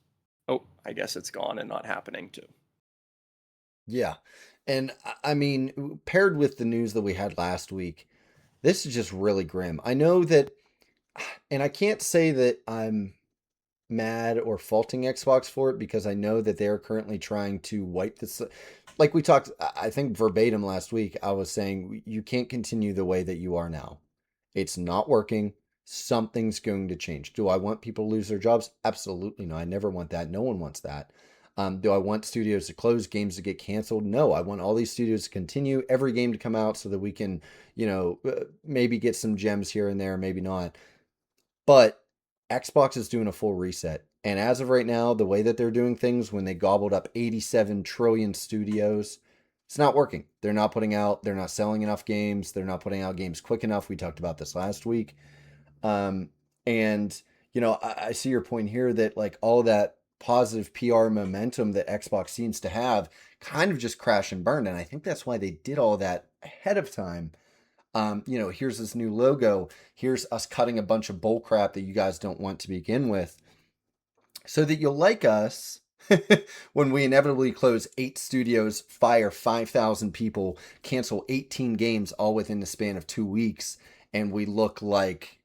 Oh, I guess it's gone and not happening too. Yeah. And I mean, paired with the news that we had last week, this is just really grim. I know that, and I can't say that I'm mad or faulting Xbox for it, because I know that they're currently trying to wipe this. Like we talked, I think verbatim last week, I was saying you can't continue the way that you are now. It's not working. Something's going to change. Do I want people to lose their jobs? Absolutely no. I never want that. No one wants that. Do I want studios to close, games to get canceled? No. I want all these studios to continue, every game to come out so that we can, maybe get some gems here and there, maybe not. But Xbox is doing a full reset. And as of right now, the way that they're doing things, when they gobbled up 87 trillion studios, it's not working. They're not selling enough games. They're not putting out games quick enough. We talked about this last week. Um, and, I see your point here that like all that positive PR momentum that Xbox seems to have kind of just crash and burn. And I think that's why they did all that ahead of time. Here's this new logo. Here's us cutting a bunch of bull crap that you guys don't want to begin with, so that you'll like us when we inevitably close 8 studios, fire 5,000 people, cancel 18 games all within the span of 2 weeks, and we look like,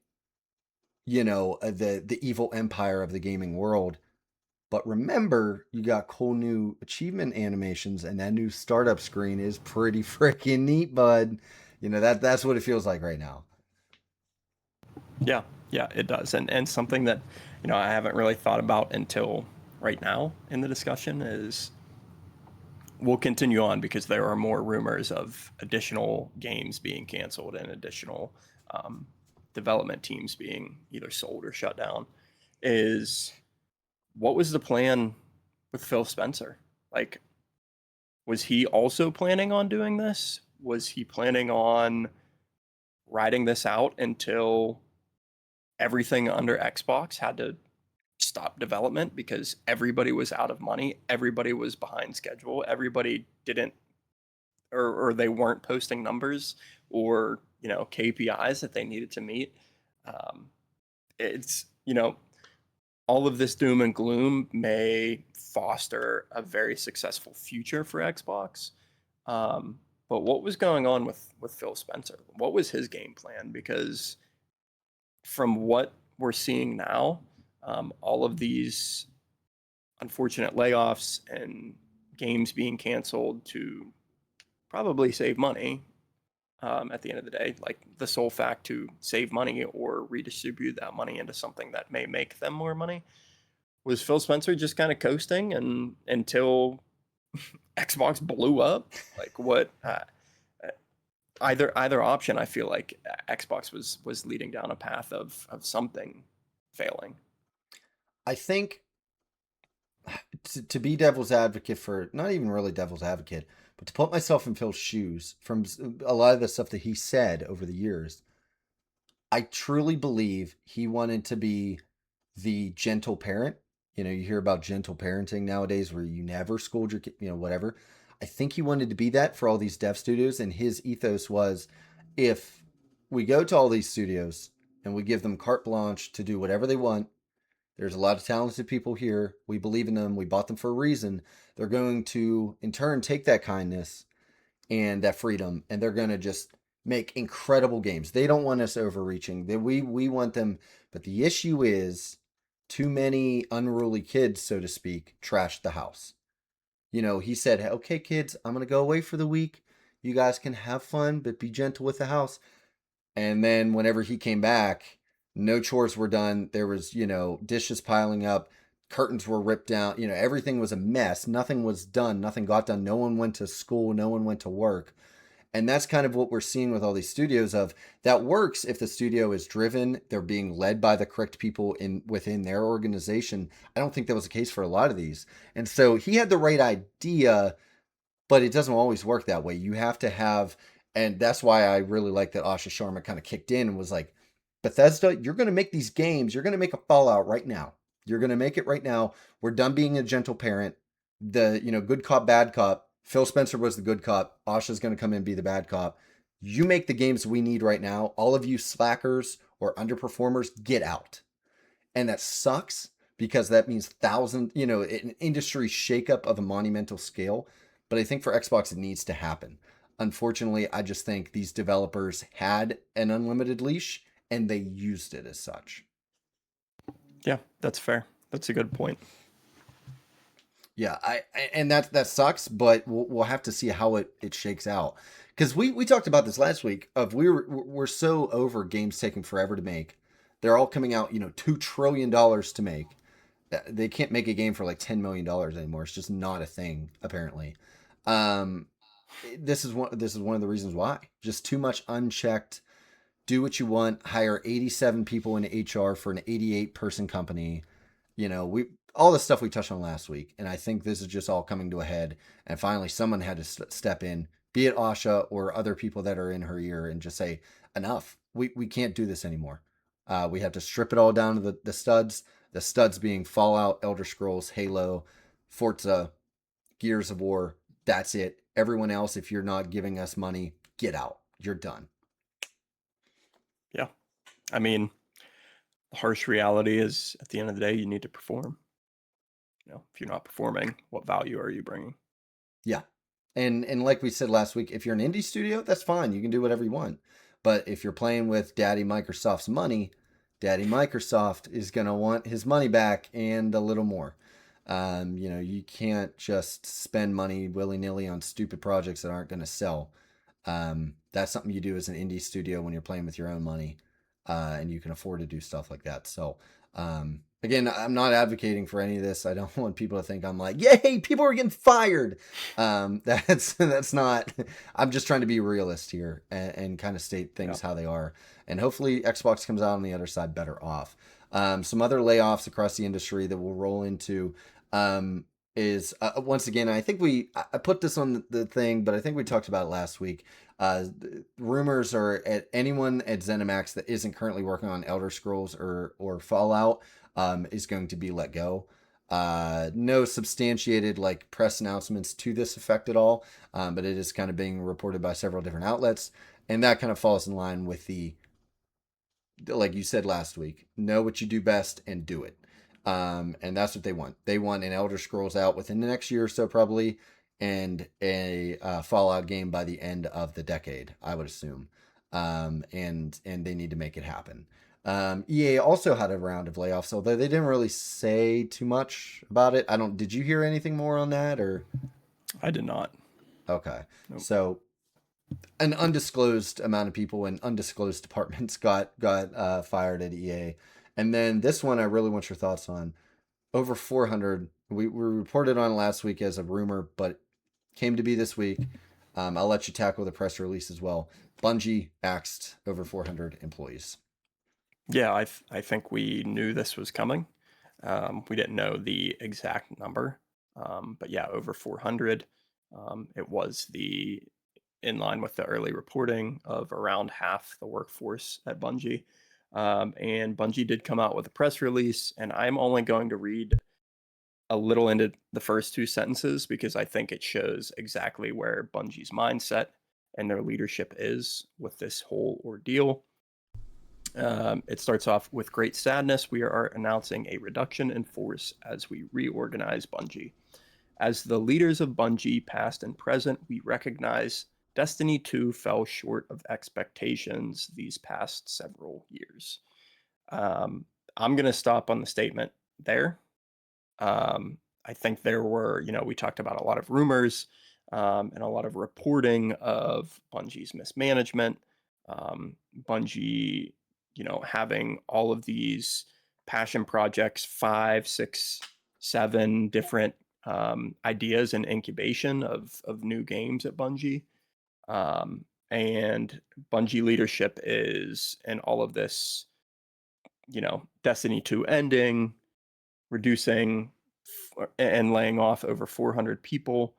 the evil empire of the gaming world. But remember, you got cool new achievement animations, and that new startup screen is pretty freaking neat, bud. That's what it feels like right now. Yeah, yeah, it does. And something that, I haven't really thought about until right now in the discussion is we'll continue on because there are more rumors of additional games being canceled and additional um, development teams being either sold or shut down, is what was the plan with Phil Spencer? Like, was he also planning on doing this? Was he planning on riding this out until everything under Xbox had to stop development because everybody was out of money, everybody was behind schedule, everybody didn't or they weren't posting numbers or KPIs that they needed to meet. Um, it's all of this doom and gloom may foster a very successful future for Xbox. Um, but what was going on with Phil Spencer? What was his game plan? Because from what we're seeing now, all of these unfortunate layoffs and games being canceled to probably save money at the end of the day, like the sole fact to save money or redistribute that money into something that may make them more money. Was Phil Spencer just kind of coasting and until Xbox blew up? Like what? Either option, I feel like Xbox was leading down a path of something failing. I think to be devil's advocate for not even really devil's advocate, but to put myself in Phil's shoes from a lot of the stuff that he said over the years, I truly believe he wanted to be the gentle parent. You hear about gentle parenting nowadays where you never scold your kid, whatever. I think he wanted to be that for all these dev studios. And his ethos was if we go to all these studios and we give them carte blanche to do whatever they want, there's a lot of talented people here. We believe in them. We bought them for a reason. They're going to, in turn, take that kindness and that freedom, and they're going to just make incredible games. They don't want us overreaching. We want them, but the issue is too many unruly kids, so to speak, trashed the house. He said, "Okay, kids, I'm going to go away for the week. You guys can have fun, but be gentle with the house." And then whenever he came back, no chores were done. There was, dishes piling up, curtains were ripped down, everything was a mess. Nothing was done, nothing got done. No one went to school, no one went to work. And that's kind of what we're seeing with all these studios of that works if the studio is driven, they're being led by the correct people within their organization. I don't think that was the case for a lot of these. And so he had the right idea, but it doesn't always work that way. You have to have, and that's why I really like that Asha Sharma kind of kicked in and was like, Bethesda, you're going to make these games. You're going to make a Fallout right now. You're going to make it right now. We're done being a gentle parent. The, good cop, bad cop. Phil Spencer was the good cop. Asha's going to come in and be the bad cop. You make the games we need right now. All of you slackers or underperformers, get out. And that sucks because that means an industry shakeup of a monumental scale. But I think for Xbox, it needs to happen. Unfortunately, I just think these developers had an unlimited leash and they used it as such. Yeah, that's fair. That's a good point. Yeah, and that sucks, but we'll have to see how it shakes out. Because we talked about this last week of we're so over games taking forever to make. They're all coming out, $2 trillion to make. They can't make a game for like $10 million anymore. It's just not a thing, apparently. This is one of the reasons why. Just too much unchecked. Do what you want. Hire 87 people in HR for an 88 person company. We all the stuff we touched on last week, and I think this is just all coming to a head. And finally, someone had to step in, be it Asha or other people that are in her ear, and just say, enough. We can't do this anymore. We have to strip it all down to the studs. The studs being Fallout, Elder Scrolls, Halo, Forza, Gears of War. That's it. Everyone else, if you're not giving us money, get out. You're done. Yeah. I mean, the harsh reality is at the end of the day, you need to perform. If you're not performing, what value are you bringing? Yeah. And like we said last week, if you're an indie studio, that's fine. You can do whatever you want. But if you're playing with Daddy Microsoft's money, Daddy Microsoft is going to want his money back and a little more. You can't just spend money willy-nilly on stupid projects that aren't going to sell. That's something you do as an indie studio when you're playing with your own money, and you can afford to do stuff like that. So Again, I'm not advocating for any of this. I don't want people to think I'm like, yay, people are getting fired. That's not. I'm just trying to be a realist here and kind of state Yeah. things how they are. And hopefully, Xbox comes out on the other side better off. Some other layoffs across the industry that we'll roll into is once again. I put this on the thing, but I think we talked about it last week. Rumors are at anyone at ZeniMax that isn't currently working on Elder Scrolls or Fallout is going to be let go. No substantiated like press announcements to this effect at all, but it is kind of being reported by several different outlets, and that kind of falls in line with the like you said last week. Know what you do best and do it, and that's what they want. They want an Elder Scrolls out within the next year or so, probably, and a Fallout game by the end of the decade, I would assume. And they need to make it happen. EA also had a round of layoffs, although they didn't really say too much about it. I don't. Did you hear anything more on that or? I did not. Okay, Nope. so an undisclosed amount of people in undisclosed departments got fired at EA, and then this one I really want your thoughts on. Over 400. We reported on last week as a rumor, but came to be this week. I'll let you tackle the press release as well. Bungie axed over 400 employees. Yeah, I think we knew this was coming. We didn't know the exact number, but yeah, over 400. It was the in line with the early reporting of around half the workforce at Bungie. And Bungie did come out with a press release, and I'm only going to read a little into the first two sentences because I think it shows exactly where Bungie's mindset and their leadership is with this whole ordeal. It starts off with great sadness. We are announcing a reduction in force as we reorganize Bungie. As the leaders of Bungie, past and present, we recognize Destiny 2 fell short of expectations these past several years. Um, I'm going to stop on the statement there. I think there were, we talked about a lot of rumors and a lot of reporting of Bungie's mismanagement. Bungie, having all of these passion projects, 5, 6, 7 different ideas and incubation of new games at Bungie. And Bungie leadership is in all of this, Destiny 2 ending, reducing and laying off over 400 people.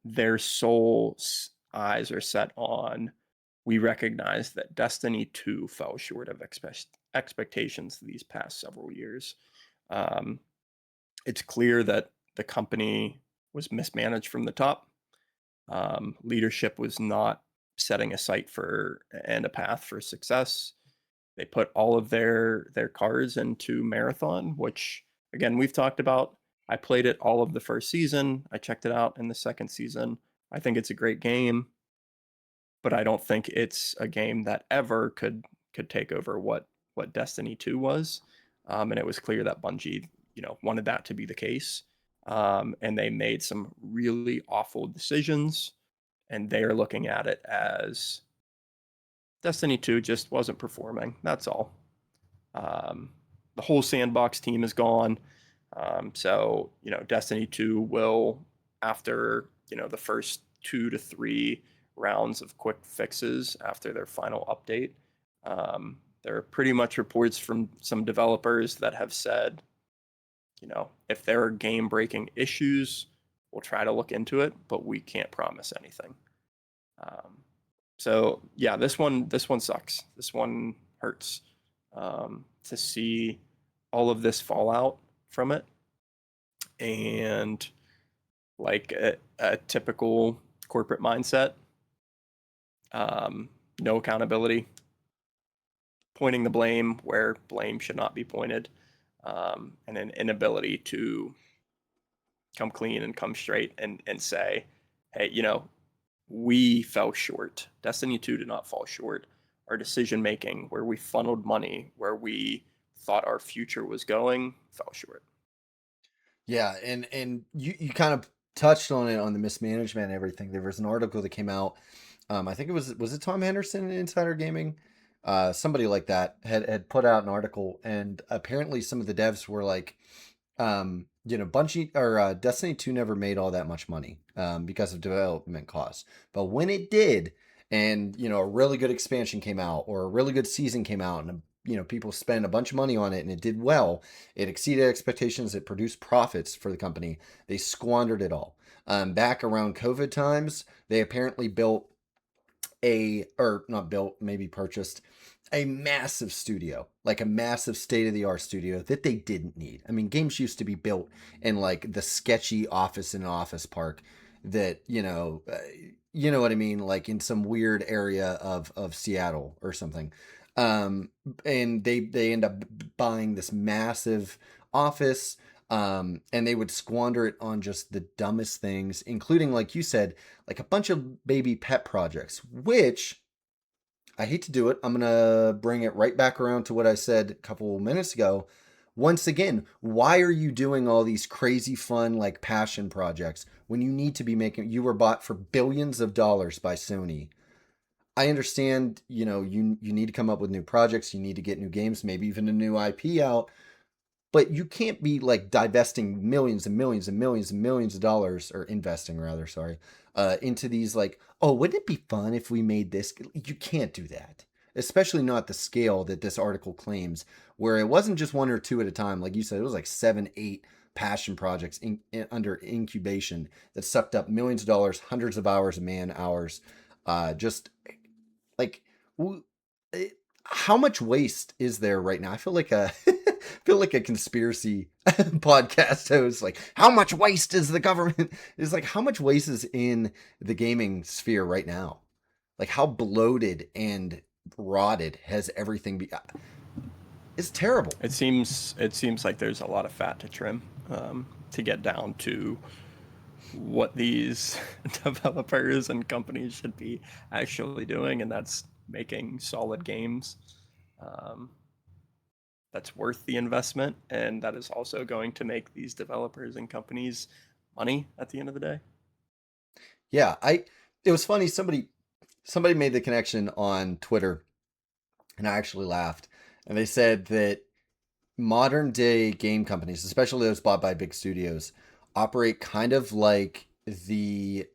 Their sole eyes are set on we recognize that Destiny 2 fell short of expectations these past several years. Um, it's clear that the company was mismanaged from the top. Leadership was not setting a sight for and a path for success. They put all of their cards into Marathon, which again we've talked about. I played it all of the first season. I checked it out in the second season. I think it's a great game, but I don't think it's a game that ever could take over what Destiny 2 was. And it was clear that Bungie, wanted that to be the case. And they made some really awful decisions, and they're looking at it as Destiny 2 just wasn't performing. That's all. Um, the whole sandbox team is gone. So, Destiny 2 will, after, the first 2 to 3 rounds of quick fixes after their final update, there are pretty much reports from some developers that have said, if there are game breaking issues, we'll try to look into it, but we can't promise anything. So yeah, this one sucks. This one hurts to see all of this fallout from it, and like a typical corporate mindset, no accountability, pointing the blame where blame should not be pointed, and an inability to come clean and come straight and say, hey, we fell short. Destiny 2 did not fall short. Our decision making, where we funneled money, where we thought our future was going, fell short. Yeah, and you kind of touched on it on the mismanagement and everything. There was an article that came out. I think it was it Tom Henderson in Insider Gaming somebody like that had put out an article, and apparently some of the devs were like, Bungie or Destiny 2 never made all that much money because of development costs. But when it did, and a really good expansion came out or a really good season came out, and people spent a bunch of money on it and it did well, it exceeded expectations, it produced profits for the company. They squandered it all. Back around COVID times, they apparently built or not built, maybe purchased a massive studio, like a massive state of the art studio that they didn't need. I mean, games used to be built in like the sketchy office in an office park that, you know what I mean? Like in some weird area of Seattle or something. Um, and they end up buying this massive office, and they would squander it on just the dumbest things, including, like you said, like a bunch of baby pet projects, which I hate to do it. I'm going to bring it right back around to what I said a couple minutes ago. Once again, why are you doing all these crazy fun, like passion projects when you need to be you were bought for billions of dollars by Sony? I understand, you need to come up with new projects, you need to get new games, maybe even a new IP out, but you can't be like divesting millions and millions and millions and millions of dollars, or investing rather, sorry, into these like, oh, wouldn't it be fun if we made this? You can't do that, especially not the scale that this article claims, where it wasn't just one or two at a time. Like you said, it was like 7, 8 passion projects under incubation that sucked up millions of dollars, hundreds of hours of man hours. Just like, how much waste is there right now? I feel like a feel like a conspiracy podcast host. Like, how much waste is the government? Is like, how much waste is in the gaming sphere right now? Like, how bloated and rotted has everything been? It's terrible. It seems like there's a lot of fat to trim to get down to what these developers and companies should be actually doing, and that's making solid games um, that's worth the investment, and that is also going to make these developers and companies money at the end of the day. Yeah, it was funny. Somebody made the connection on Twitter, and I actually laughed. And they said that modern day game companies, especially those bought by big studios, operate kind of like the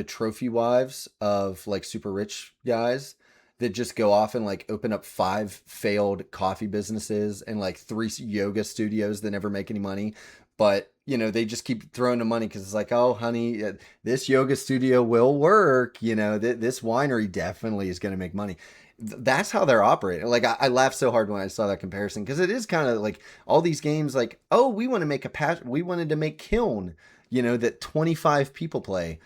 trophy wives of like super rich guys that just go off and like open up 5 failed coffee businesses and like 3 yoga studios that never make any money. But they just keep throwing the money because it's like, oh, honey, this yoga studio will work. This winery definitely is going to make money. That's how they're operating. Like I laughed so hard when I saw that comparison, because it is kind of like all these games. Like, oh, we want to make we wanted to make Kiln, that 25 people play.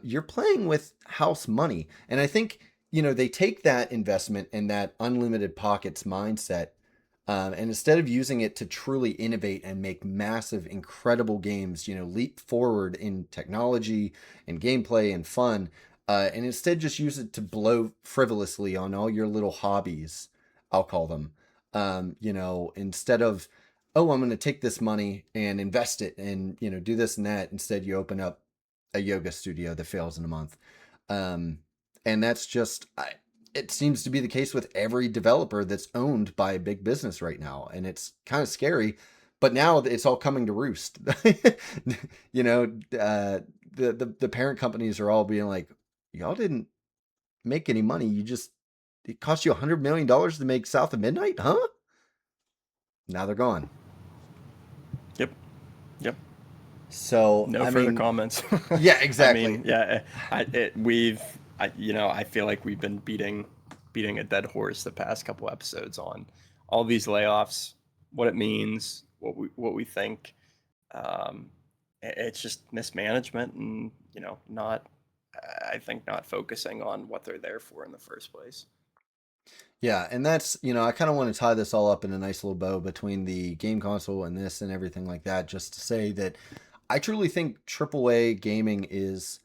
You're playing with house money, and I think they take that investment and that unlimited pockets mindset, and instead of using it to truly innovate and make massive, incredible games, leap forward in technology and gameplay and fun, and instead just use it to blow frivolously on all your little hobbies, I'll call them. Instead of, oh, I'm going to take this money and invest it and, do this and that. Instead, you open up a yoga studio that fails in a month. Um, and that's just, it seems to be the case with every developer that's owned by a big business right now. And it's kind of scary, but now it's all coming to roost. The parent companies are all being like, y'all didn't make any money. It cost you $100 million to make South of Midnight, huh? Now they're gone. Yep. Yep. So, No I further mean, comments. yeah, I exactly. mean, yeah, I feel like we've been beating a dead horse the past couple episodes on all these layoffs, what it means, what we think. Um, it's just mismanagement, and not, I think, not focusing on what they're there for in the first place. Yeah, and that's, I kind of want to tie this all up in a nice little bow between the game console and this and everything like that, just to say that I truly think AAA gaming is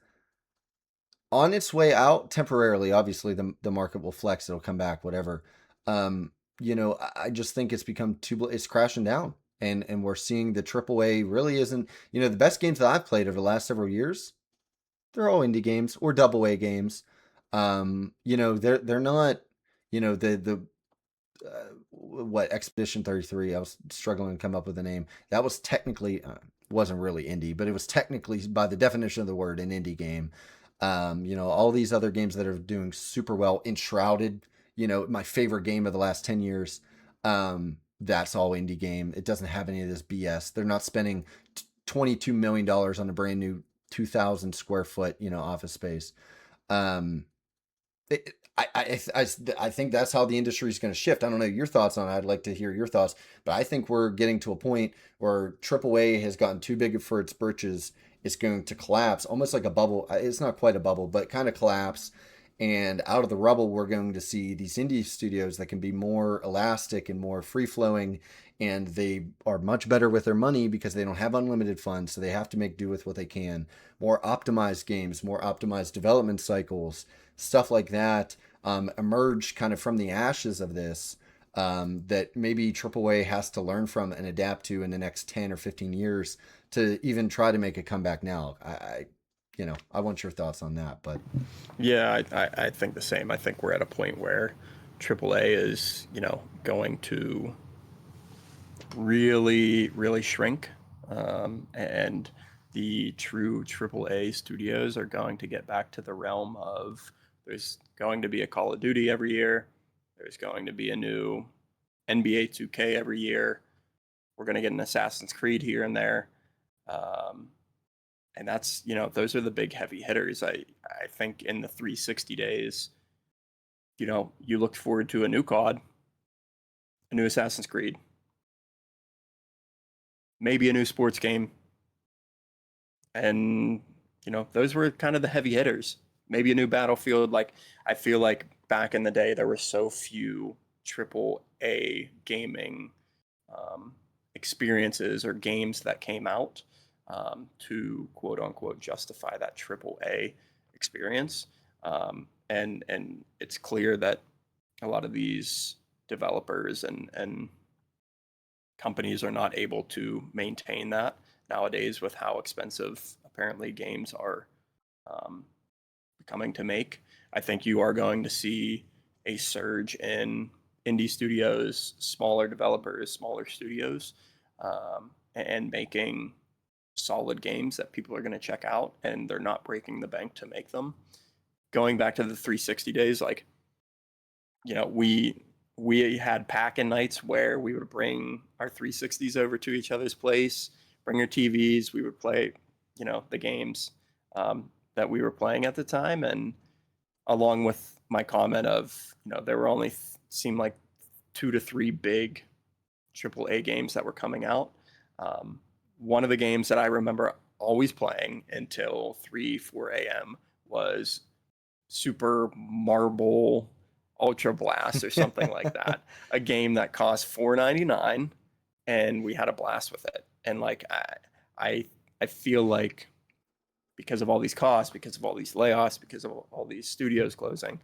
on its way out temporarily. Obviously, the market will flex; it'll come back, whatever. Um, I just think it's become it's crashing down, and we're seeing the AAA really isn't. The best games that I've played over the last several years, they're all indie games or double A games. They're not. the what Expedition 33. I was struggling to come up with a name. That was technically wasn't really indie, but it was technically by the definition of the word an indie game. All these other games that are doing super well. Enshrouded, my favorite game of the last 10 years. That's all indie game. It doesn't have any of this BS. They're not spending $22 million on a brand new 2,000 square foot, office space. Um, I think that's how the industry is going to shift. I don't know your thoughts on it. I'd like to hear your thoughts, but I think we're getting to a point where AAA has gotten too big for its britches. It's going to collapse, almost like a bubble. It's not quite a bubble, but kind of collapse. And out of the rubble, we're going to see these indie studios that can be more elastic and more free flowing. And they are much better with their money because they don't have unlimited funds. So they have to make do with what they can. More optimized games, more optimized development cycles, stuff like that emerge kind of from the ashes of this, that maybe AAA has to learn from and adapt to in the next 10 or 15 years to even try to make a comeback now. I want your thoughts on that, but Yeah, I think the same. I think we're at a point where AAA is, going to really, really shrink. And the true AAA studios are going to get back to the realm of there's going to be a Call of Duty every year, there's going to be a new NBA 2K every year, we're going to get an Assassin's Creed here and there. Um, and that's, those are the big heavy hitters. I think in the 360 days, you looked forward to a new COD, a new Assassin's Creed, maybe a new sports game, and those were kind of the heavy hitters. Maybe a new Battlefield. Like I feel like back in the day there were so few triple A gaming experiences or games that came out to quote unquote justify that triple A experience. And it's clear that a lot of these developers and companies are not able to maintain that nowadays with how expensive apparently games are um, becoming to make. I think you are going to see a surge in indie studios, smaller developers, smaller studios, and making solid games that people are going to check out, and they're not breaking the bank to make them. Going back to the 360 days, like we had pack-in nights where we would bring our 360s over to each other's place, bring your TVs, we would play, the games that we were playing at the time, and along with my comment of, there were only seemed like 2 to 3 big AAA games that were coming out. One of the games that I remember always playing until 3, 4 a.m. was Super Marble Ultra Blast or something like that. A game that cost $4.99, and we had a blast with it. And like I I feel like because of all these costs, because of all these layoffs, because of all these studios closing,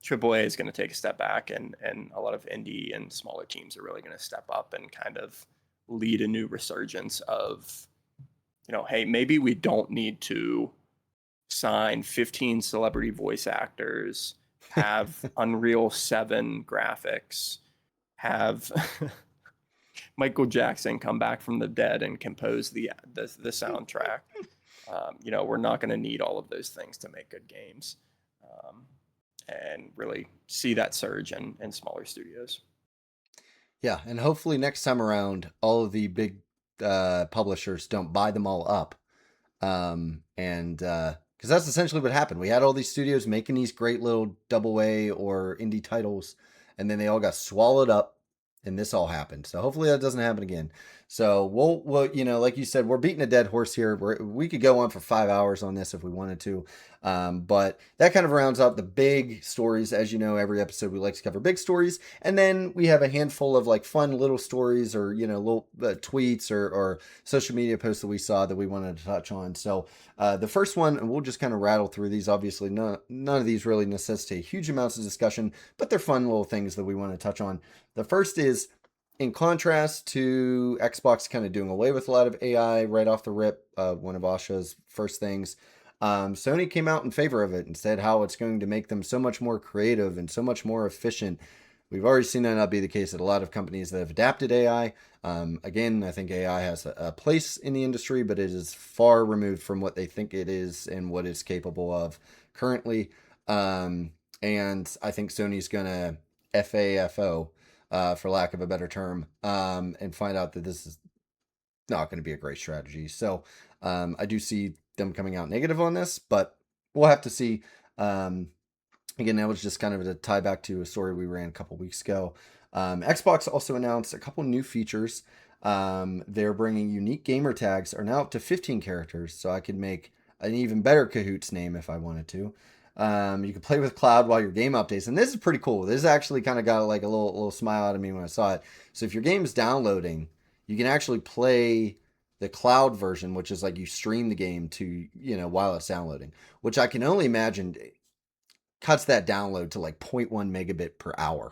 AAA is going to take a step back, and a lot of indie and smaller teams are really going to step up and kind of lead a new resurgence of, hey, maybe we don't need to sign 15 celebrity voice actors, have Unreal 7 graphics, have Michael Jackson come back from the dead and compose the soundtrack. We're not going to need all of those things to make good games, and really see that surge in smaller studios. yeah, and hopefully next time around, all of the big publishers don't buy them all up. And because that's essentially what happened. We had all these studios making these great little double A or indie titles, and then they all got swallowed up, and this all happened. So hopefully that doesn't happen again. So we'll like you said, we're beating a dead horse here. We could go on for 5 hours on this if we wanted to. But that kind of rounds out the big stories. As you know, every episode we like to cover big stories, and then we have a handful of like fun little stories or little tweets or social media posts that we saw that we wanted to touch on. So the first one, and we'll just kind of rattle through these. Obviously, none of these really necessitate huge amounts of discussion, but they're fun little things that we want to touch on. The first is, in contrast to Xbox kind of doing away with a lot of AI right off the rip, one of Asha's first things, Sony came out in favor of it and said how it's going to make them so much more creative and so much more efficient. We've already seen that not be the case at a lot of companies that have adapted AI. Again, I think AI has a place in the industry, but it is far removed from what they think it is and what it's capable of currently. And I think Sony's going to FAFO, for lack of a better term, and find out that this is not going to be a great strategy. So I do see them coming out negative on this, but we'll have to see. Again, that was just kind of a tie back to a story we ran a couple weeks ago. Xbox also announced a couple new features. They're bringing unique gamer tags are now up to 15 characters, so I could make an even better Kahoot's name if I wanted to. You can play with Cloud while your game updates, and this is pretty cool. This actually kind of got like a little smile out of me when I saw it. So if your game's downloading, you can actually play the cloud version, which is like you stream the game to, while it's downloading, which I can only imagine cuts that download to like zero point 0.1 megabit per hour.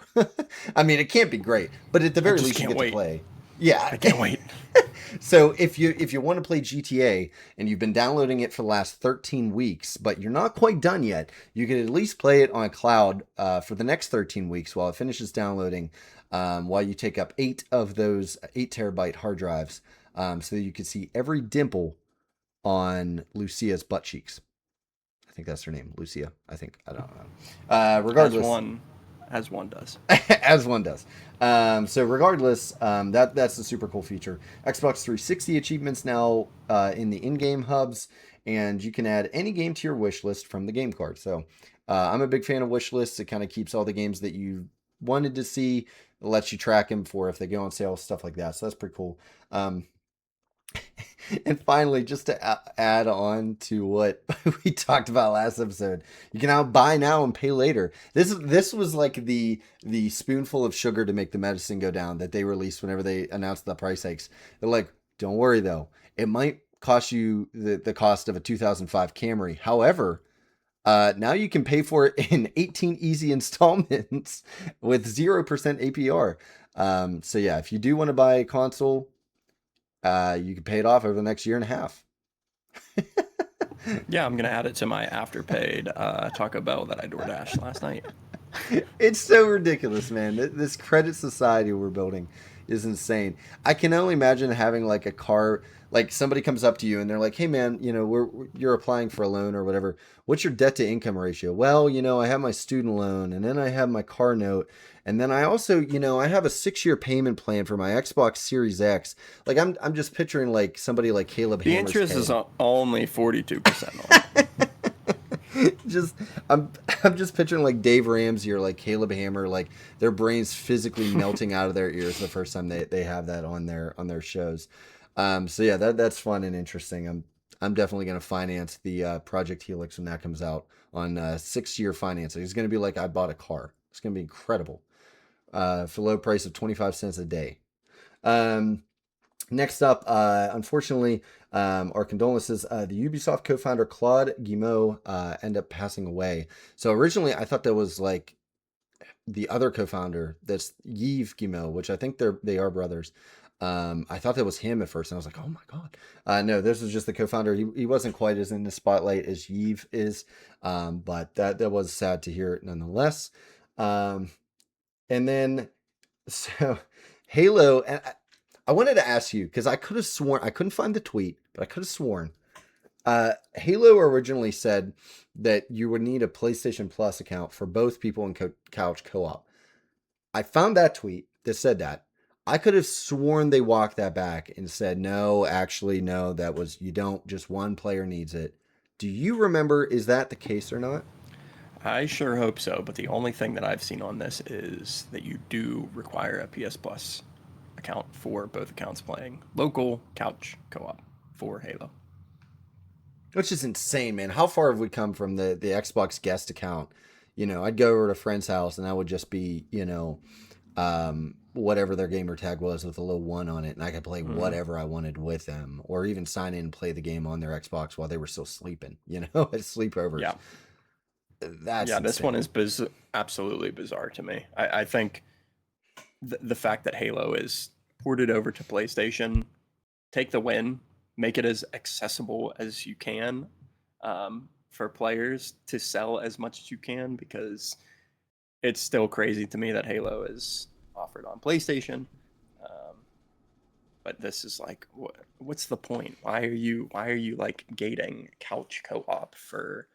I mean, it can't be great, but at the I very just least you can't get wait. to play. Yeah. I can't wait. So if you want to play GTA and you've been downloading it for the last 13 weeks, but you're not quite done yet, you can at least play it on a cloud for the next 13 weeks while it finishes downloading, while you take up 8 of those 8 terabyte hard drives, so that you can see every dimple on Lucia's butt cheeks. I think that's her name, Lucia. I think, I don't know. Regardless, As one does. as one does. So regardless, that's a super cool feature. Xbox 360 achievements now in the in-game hubs, and you can add any game to your wish list from the game card. So I'm a big fan of wish lists. It kind of keeps all the games that you wanted to see. It lets you track them for if they go on sale, stuff like that. So that's pretty cool. And finally, just to add on to what we talked about last episode, you can now buy now and pay later. This was like the spoonful of sugar to make the medicine go down that they released whenever they announced the price hikes. They're like, don't worry though, it might cost you the cost of a 2005 Camry. However, now you can pay for it in 18 easy installments with 0% APR. So yeah, if you do want to buy a console, you can pay it off over the next year and a half. Yeah, I'm gonna add it to my afterpaid Taco Bell that I DoorDashed last night. It's so ridiculous, man. This credit society we're building is insane. I can only imagine having like a car, like somebody comes up to you and they're like, "Hey, man, you're applying for a loan or whatever. What's your debt to income ratio?" Well, I have my student loan, and then I have my car note, and then I also, I have a 6-year payment plan for my Xbox Series X. Like I'm just picturing like somebody like Caleb The Hammer's interest is head. only 42% on it. just I'm just picturing like Dave Ramsey or like Caleb Hammer, like their brains physically melting out of their ears the first time they have that on their shows. So yeah, that's fun and interesting. I'm definitely gonna finance the Project Helix when that comes out on 6-year financing. It's gonna be like I bought a car. It's gonna be incredible, for low price of 25 cents a day. Um, Next up, unfortunately, our condolences. The Ubisoft co-founder Claude Guillemot ended up passing away. So originally, I thought that was like the other co-founder, that's Yves Guillemot, which I think they are brothers. I thought that was him at first, and I was like, "Oh my god!" No, this was just the co-founder. He wasn't quite as in the spotlight as Yves is, but that was sad to hear nonetheless. Um, and then so Halo, and I wanted to ask you because I could have sworn I couldn't find the tweet, but I could have sworn Halo originally said that you would need a PlayStation Plus account for both people in couch co-op. I found that tweet that said that. I could have sworn they walked that back and said, no, actually, no, that was, you don't, just one player needs it. Do you remember, is that the case or not? I sure hope so, but the only thing that I've seen on this is that you do require a PS Plus account for both accounts playing local couch co-op for Halo. Which is insane, man. How far have we come from the Xbox guest account? I'd go over to a friend's house and that would just be, whatever their gamer tag was with a little one on it, and I could play Mm-hmm. whatever I wanted with them, or even sign in and play the game on their Xbox while they were still sleeping, at sleepovers. Yeah, That's yeah. This one insane. is absolutely bizarre to me. I think the fact that Halo is ported over to PlayStation, take the win, make it as accessible as you can. for players to sell as much as you can, because it's still crazy to me that Halo is offered on PlayStation. Um, but this is like, what's the point? Why are you like gating couch co-op for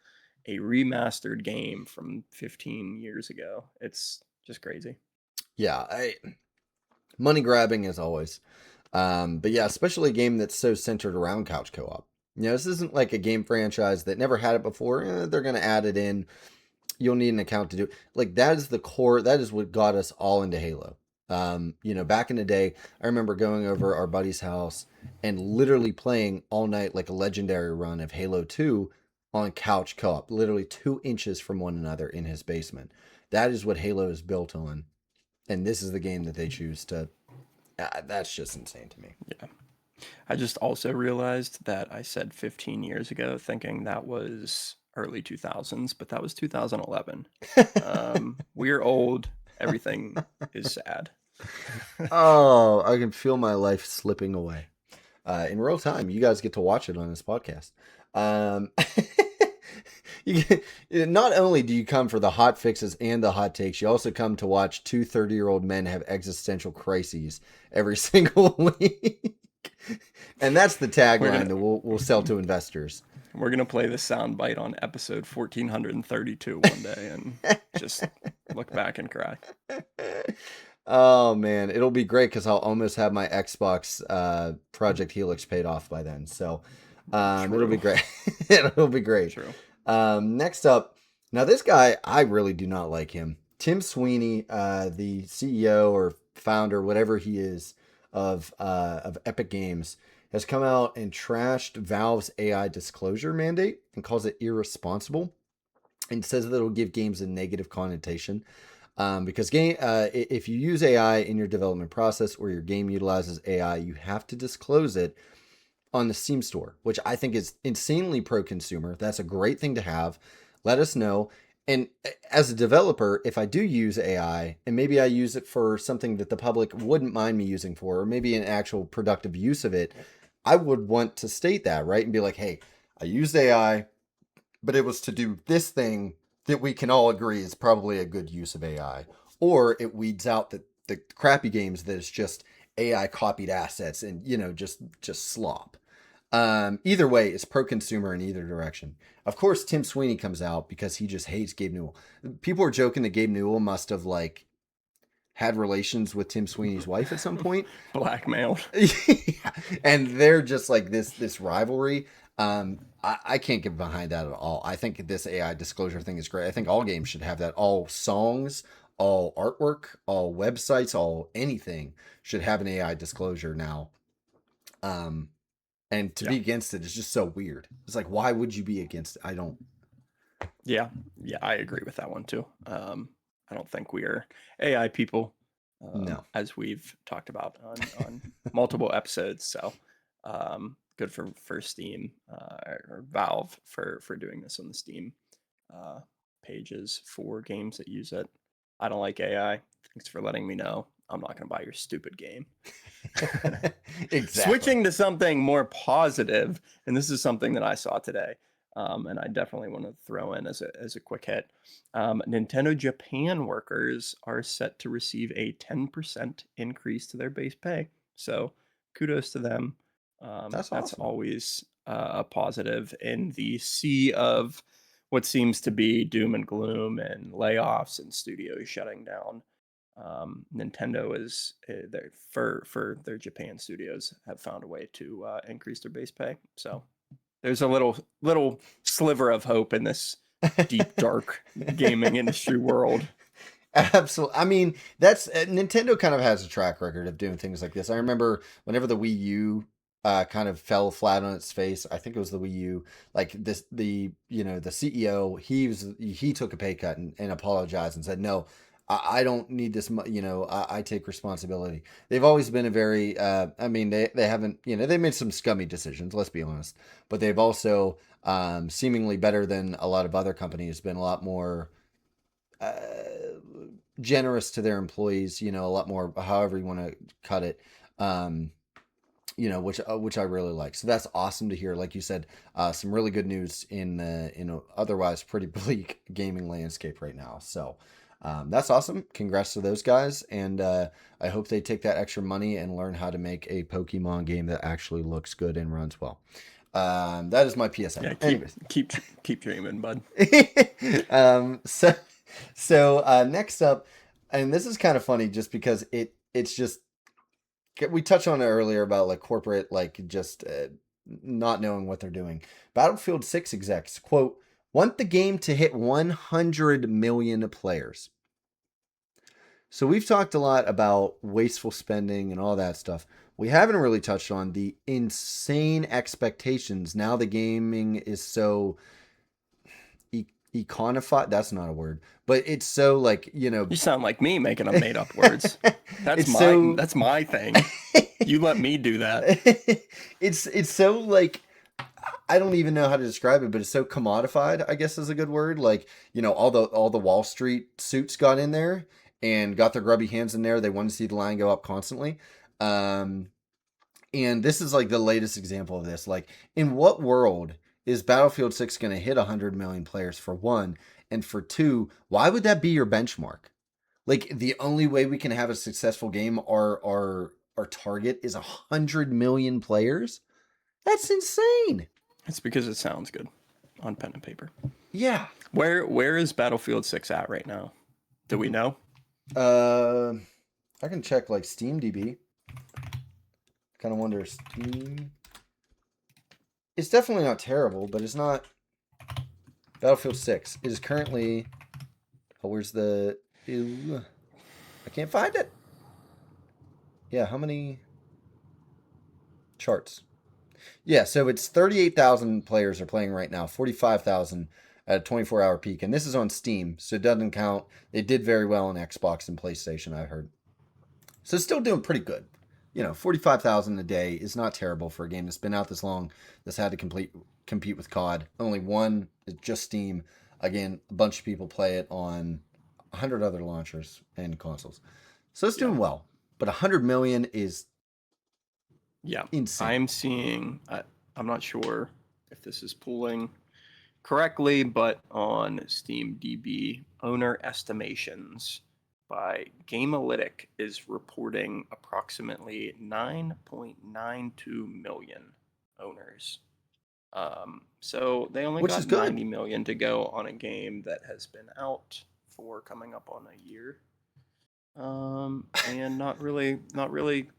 a remastered game from 15 years ago? It's just crazy. Yeah, money grabbing as always. But yeah, especially a game that's so centered around couch co-op. This isn't like a game franchise that never had it before. They're going to add it in. You'll need an account to do it. Like, that is the core. That is what got us all into Halo. Back in the day, I remember going over our buddy's house and literally playing all night, like a legendary run of Halo 2 on couch co-op, literally 2 inches from one another in his basement. That is what Halo is built on. And this is the game that they choose to. That's just insane to me. Yeah. I just also realized that I said 15 years ago, thinking that was early 2000s, but that was 2011. We're old. Everything is sad. Oh, I can feel my life slipping away in real time. You guys get to watch it on this podcast. Um, not only do you come for the hot fixes and the hot takes, you also come to watch two 30-year-old men have existential crises every single week. And that's the tagline that we'll sell to investors. We're gonna play this soundbite on episode 1432 one day and just look back and cry. Oh man, it'll be great because I'll almost have my Xbox Project Helix paid off by then. So it'll be great. It'll be great. True. Next up, now this guy, I really do not like him. Tim Sweeney, the CEO or founder, whatever he is, of Epic Games, has come out and trashed Valve's AI disclosure mandate and calls it irresponsible, and says that it'll give games a negative connotation. Because if you use AI in your development process or your game utilizes AI, you have to disclose it on the Steam store, which I think is insanely pro-consumer. That's a great thing to have. Let us know. And as a developer, if I do use AI, and maybe I use it for something that the public wouldn't mind me using for, or maybe an actual productive use of it, I would want to state that, right? And be like, hey, I used AI, but it was to do this thing that we can all agree is probably a good use of AI. Or it weeds out the crappy games that is just AI copied assets and, just slop. Either way, it's pro-consumer in either direction. Of course, Tim Sweeney comes out because he just hates Gabe Newell. People are joking that Gabe Newell must have had relations with Tim Sweeney's wife at some point. Blackmailed. Yeah. And they're just like this rivalry. I can't get behind that at all. I think this AI disclosure thing is great. I think all games should have that. All songs, all artwork, all websites, all anything should have an AI disclosure now. And to be against it is just so weird. It's like, why would you be against it? I don't. Yeah, I agree with that one too. I don't think we are AI people, No. as we've talked about on multiple episodes. So good for Steam or Valve for doing this on the Steam pages for games that use it. I don't like AI. Thanks for letting me know. I'm not going to buy your stupid game. Exactly. Switching to something more positive, and this is something that I saw today, and I definitely want to throw in as a quick hit. Nintendo Japan workers are set to receive a 10% increase to their base pay. So kudos to them. That's awesome. Always a positive in the sea of what seems to be doom and gloom and layoffs and studios shutting down. Nintendo is for their Japan studios have found a way to increase their base pay. So there's a little sliver of hope in this deep dark gaming industry world. Absolutely. I mean, that's Nintendo kind of has a track record of doing things like this. I remember whenever the Wii U kind of fell flat on its face. I think it was the Wii U. Like the CEO, he took a pay cut and apologized and said, no, I don't need this. I take responsibility. They've always been a very, I mean, they haven't, they made some scummy decisions, let's be honest, but they've also, seemingly better than a lot of other companies, been a lot more, generous to their employees, a lot more, however you want to cut it. which I really like. So that's awesome to hear. Like you said, some really good news in a otherwise pretty bleak gaming landscape right now. So that's awesome. Congrats to those guys, and I hope they take that extra money and learn how to make a Pokemon game that actually looks good and runs well. That is my PSA. Yeah, Anyways, keep dreaming, bud. so next up, and this is kind of funny just because it's just we touched on it earlier about like corporate like just not knowing what they're doing. Battlefield 6 execs quote want the game to hit 100 million players. So we've talked a lot about wasteful spending and all that stuff. We haven't really touched on the insane expectations now the gaming is so econified. That's not a word, but it's so like You sound like me making up made up words. That's my thing. You let me do that. It's so like I don't even know how to describe it, but it's so commodified, I guess is a good word. Like, all the Wall Street suits got in there and got their grubby hands in there. They wanted to see the line go up constantly. Um, and this is like the latest example of this. Like, in what world is Battlefield 6 going to hit 100 million players for one? And for two, why would that be your benchmark? Like, the only way we can have a successful game, our target is 100 million players? That's insane. It's because it sounds good on pen and paper. Yeah. Where is Battlefield 6 at right now? Do we know? Uh, I can check like SteamDB. Kind of wonder Steam. It's definitely not terrible, but it's not. Battlefield 6 is currently. Oh, where's the? Ew, I can't find it. Yeah, how many charts? Yeah, so it's 38,000 players are playing right now, 45,000 at a 24-hour peak, and this is on Steam, so it doesn't count. It did very well on Xbox and PlayStation, I heard. So it's still doing pretty good. 45,000 a day is not terrible for a game that's been out this long, that's had to compete with COD. Only one is just Steam. Again, a bunch of people play it on 100 other launchers and consoles. So it's doing well. But 100 million is insane. I'm seeing, I'm not sure if this is pulling correctly, but on SteamDB, owner estimations by Gamealytic is reporting approximately 9.92 million owners. So they only Which got is good. 90 million to go on a game that has been out for coming up on a year. And not really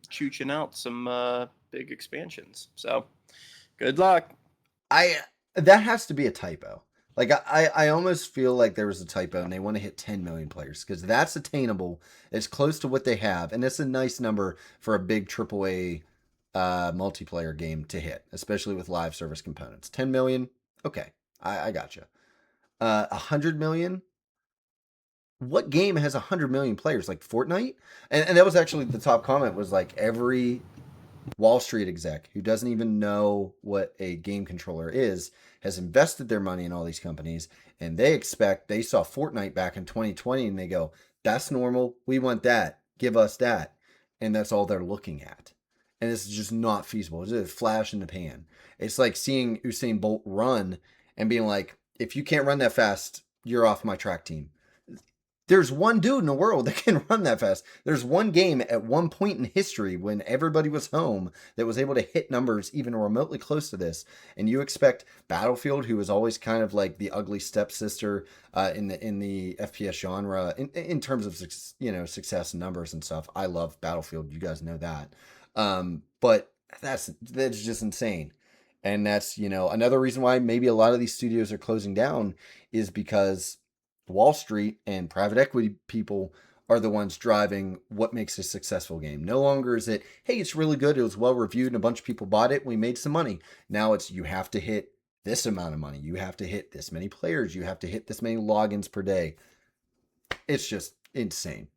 chooching out some big expansions. So good luck. That has to be a typo. Like I almost feel like there was a typo and they want to hit 10 million players because that's attainable. It's close to what they have, and it's a nice number for a big AAA multiplayer game to hit, especially with live service components. 10 million, okay, I gotcha. 100 million. What game has 100 million players? Like Fortnite? And that was actually the top comment was like every Wall Street exec who doesn't even know what a game controller is has invested their money in all these companies, and they saw Fortnite back in 2020 and they go, that's normal. We want that. Give us that. And that's all they're looking at. And this is just not feasible. It's a flash in the pan. It's like seeing Usain Bolt run and being like, if you can't run that fast, you're off my track team. There's one dude in the world that can run that fast. There's one game at one point in history when everybody was home that was able to hit numbers even remotely close to this. And you expect Battlefield, who was always kind of like the ugly stepsister in the FPS genre, in terms of success and numbers and stuff. I love Battlefield. You guys know that. But that's just insane. And that's another reason why maybe a lot of these studios are closing down is because Wall Street and private equity people are the ones driving what makes a successful game. No longer is it, hey, it's really good, it was well reviewed, and a bunch of people bought it, we made some money. Now it's you have to hit this amount of money, you have to hit this many players, you have to hit this many logins per day. It's just insane.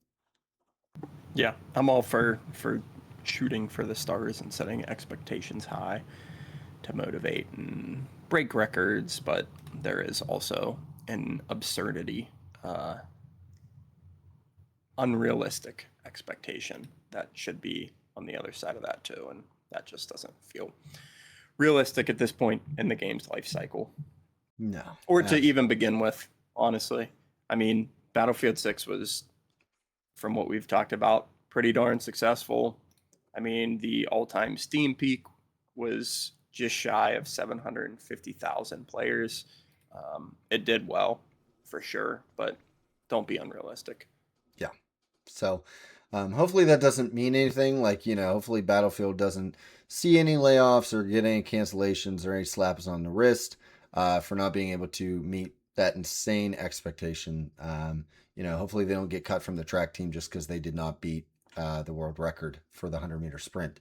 Yeah, I'm all for shooting for the stars and setting expectations high to motivate and break records, but there is also an absurdity, unrealistic expectation that should be on the other side of that too, and that just doesn't feel realistic at this point in the game's life cycle, No. or to even begin with. Honestly, I mean, Battlefield 6 was, from what we've talked about, pretty darn successful. I mean, the all-time Steam peak was just shy of 750,000 players. It did well, for sure, but don't be unrealistic. Yeah. So hopefully that doesn't mean anything. Like, hopefully Battlefield doesn't see any layoffs or get any cancellations or any slaps on the wrist for not being able to meet that insane expectation. Hopefully they don't get cut from the track team just because they did not beat the world record for the 100-meter sprint.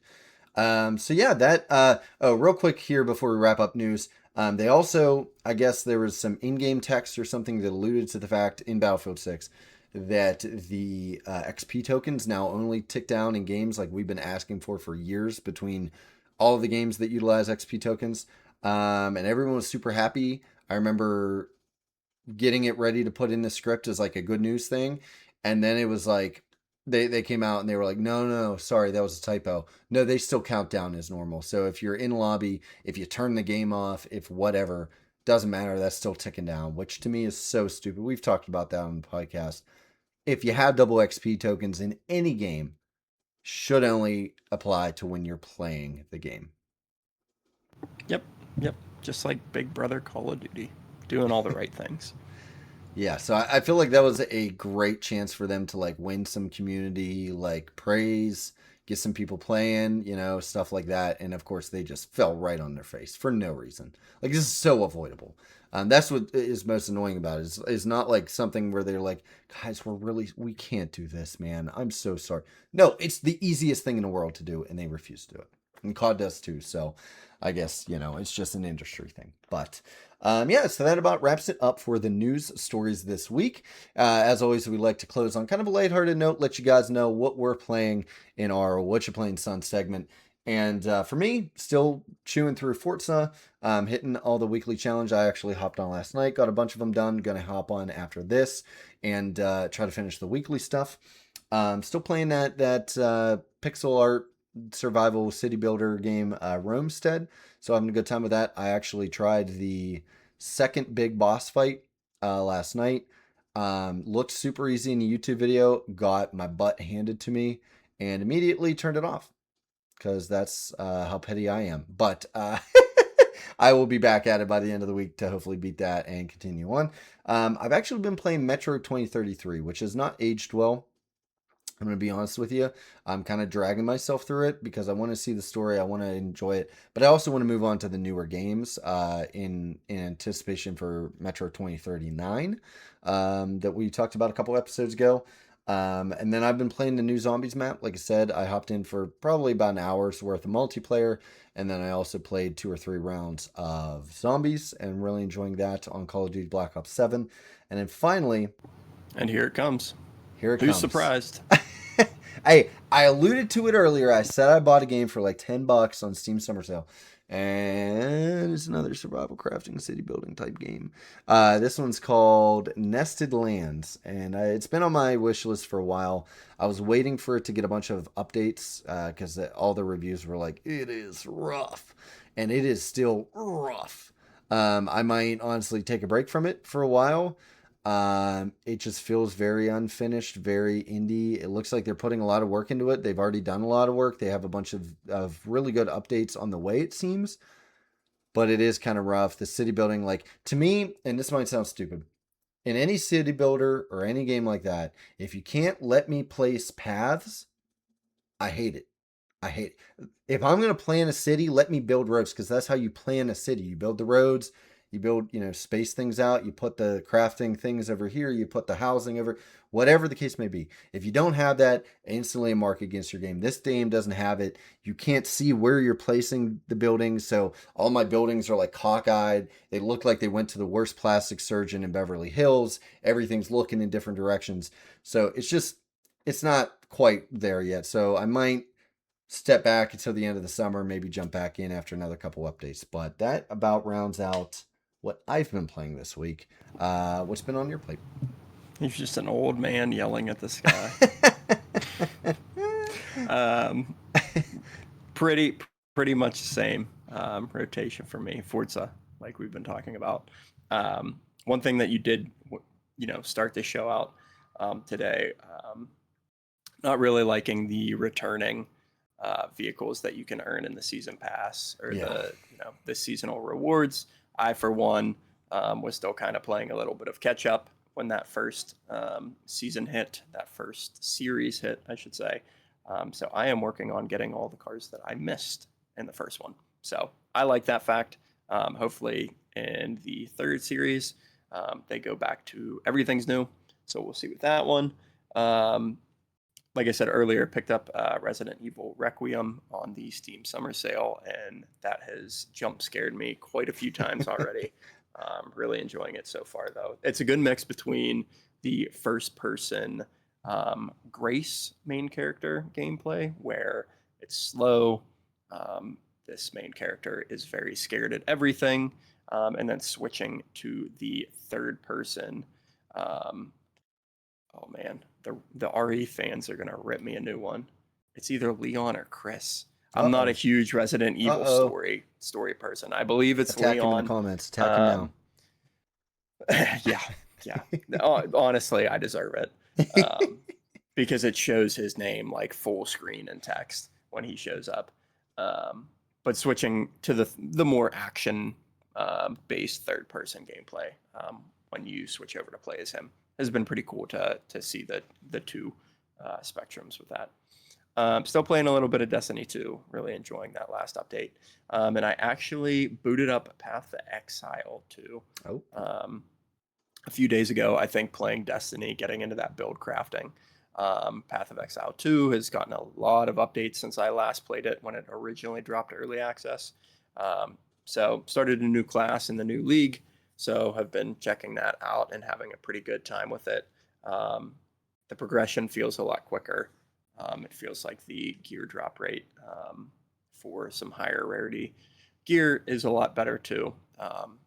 So yeah, that. Real quick here before we wrap up news. They also, I guess, there was some in-game text or something that alluded to the fact in Battlefield 6 that the XP tokens now only tick down in games like we've been asking for years between all of the games that utilize XP tokens. And everyone was super happy. I remember getting it ready to put in the script as like a good news thing. And then it was like, they came out and they were like, no, sorry, that was a typo. No, they still count down as normal. So if you're in lobby, if you turn the game off, if whatever, doesn't matter, that's still ticking down, which to me is so stupid. We've talked about that on the podcast. If you have double XP tokens in any game, should only apply to when you're playing the game. Yep. Just like Big Brother Call of Duty, doing all the right things. Yeah, so I feel like that was a great chance for them to like win some community like praise, get some people playing, stuff like that. And of course, they just fell right on their face for no reason. Like this is so avoidable. That's what is most annoying about it. Is not like something where they're like, guys, we can't do this, man. I'm so sorry. No, it's the easiest thing in the world to do, and they refuse to do it. And COD does too. So I guess, it's just an industry thing. But yeah, so that about wraps it up for the news stories this week. As always, we like to close on kind of a lighthearted note, let you guys know what we're playing in our What You Playing Son segment. And for me, still chewing through Forza, hitting all the weekly challenge. I actually hopped on last night, got a bunch of them done. Gonna hop on after this and try to finish the weekly stuff. Still playing that pixel art survival city builder game, Roamstead. So having a good time with that. I actually tried the second big boss fight last night. Looked super easy in a YouTube video. Got my butt handed to me and immediately turned it off because that's how petty I am. But I will be back at it by the end of the week to hopefully beat that and continue on. I've actually been playing Metro 2033, which has not aged well. I'm going to be honest with you. I'm kind of dragging myself through it because I want to see the story. I want to enjoy it. But I also want to move on to the newer games in anticipation for Metro 2039 that we talked about a couple episodes ago. And then I've been playing the new Zombies map. Like I said, I hopped in for probably about an hour's worth of multiplayer. And then I also played 2 or 3 rounds of Zombies and really enjoying that on Call of Duty Black Ops 7. And then finally... And here it comes. Here it Who's comes. surprised? I alluded to it earlier. I said I bought a game for like $10 on Steam Summer Sale. And it's another survival crafting city building type game. This one's called Nested Lands. And it's been on my wish list for a while. I was waiting for it to get a bunch of updates because all the reviews were like, it is rough. And it is still rough. I might honestly take a break from it for a while. It just feels very unfinished, very indie. It looks like they're putting a lot of work into it. They've already done a lot of work. They have a bunch of really good updates on the way, it seems. But it is kind of rough. The city building, like, to me, and this might sound stupid, in any city builder or any game like that, if you can't let me place paths, I hate it. I hate it. If I'm going to plan a city, let me build roads because that's how you plan a city. You build the roads, you build, space things out, you put the crafting things over here, you put the housing over, whatever the case may be. If you don't have that, instantly a mark against your game. This game doesn't have it. You can't see where you're placing the buildings. So all my buildings are like cockeyed. They look like they went to the worst plastic surgeon in Beverly Hills. Everything's looking in different directions. So it's not quite there yet. So I might step back until the end of the summer, maybe jump back in after another couple updates. But that about rounds out what I've been playing this week. What's been on your plate? He's just an old man yelling at the sky. Pretty Pretty much the same rotation for me. Forza, like we've been talking about. One thing that you did, start to show out today. Not really liking the returning vehicles that you can earn in the season pass or Yeah. the seasonal rewards. I, for one, was still kind of playing a little bit of catch up when that first season hit, that first series hit, I should say. So I am working on getting all the cars that I missed in the first one. So I like that fact. Hopefully, in the third series, they go back to everything's new. So we'll see with that one. Like I said earlier, picked up Resident Evil Requiem on the Steam Summer Sale, and that has jump scared me quite a few times already. Really enjoying it so far, though. It's a good mix between the first person Grace main character gameplay, where it's slow. This main character is very scared at everything, and then switching to the third person. Um, Oh man, the RE fans are gonna rip me a new one. It's either Leon or Chris. I'm not a Uh-oh. huge Resident Evil Uh-oh. story person. I believe it's Attack him in the Leon. comments. Attack him now. Um, yeah, yeah. Honestly, I deserve it because it shows his name like full screen and text when he shows up. But switching to the more action based third person gameplay when you switch over to play as him has been pretty cool to see the two spectrums with that. Still playing a little bit of Destiny 2, really enjoying that last update. And I actually booted up Path of Exile 2 Oh. a few days ago, I think, playing Destiny, getting into that build crafting. Path of Exile 2 has gotten a lot of updates since I last played it when it originally dropped early access. So started a new class in the new league, so have been checking that out and having a pretty good time with it. The progression feels a lot quicker. It feels like the gear drop rate for some higher rarity gear is a lot better too.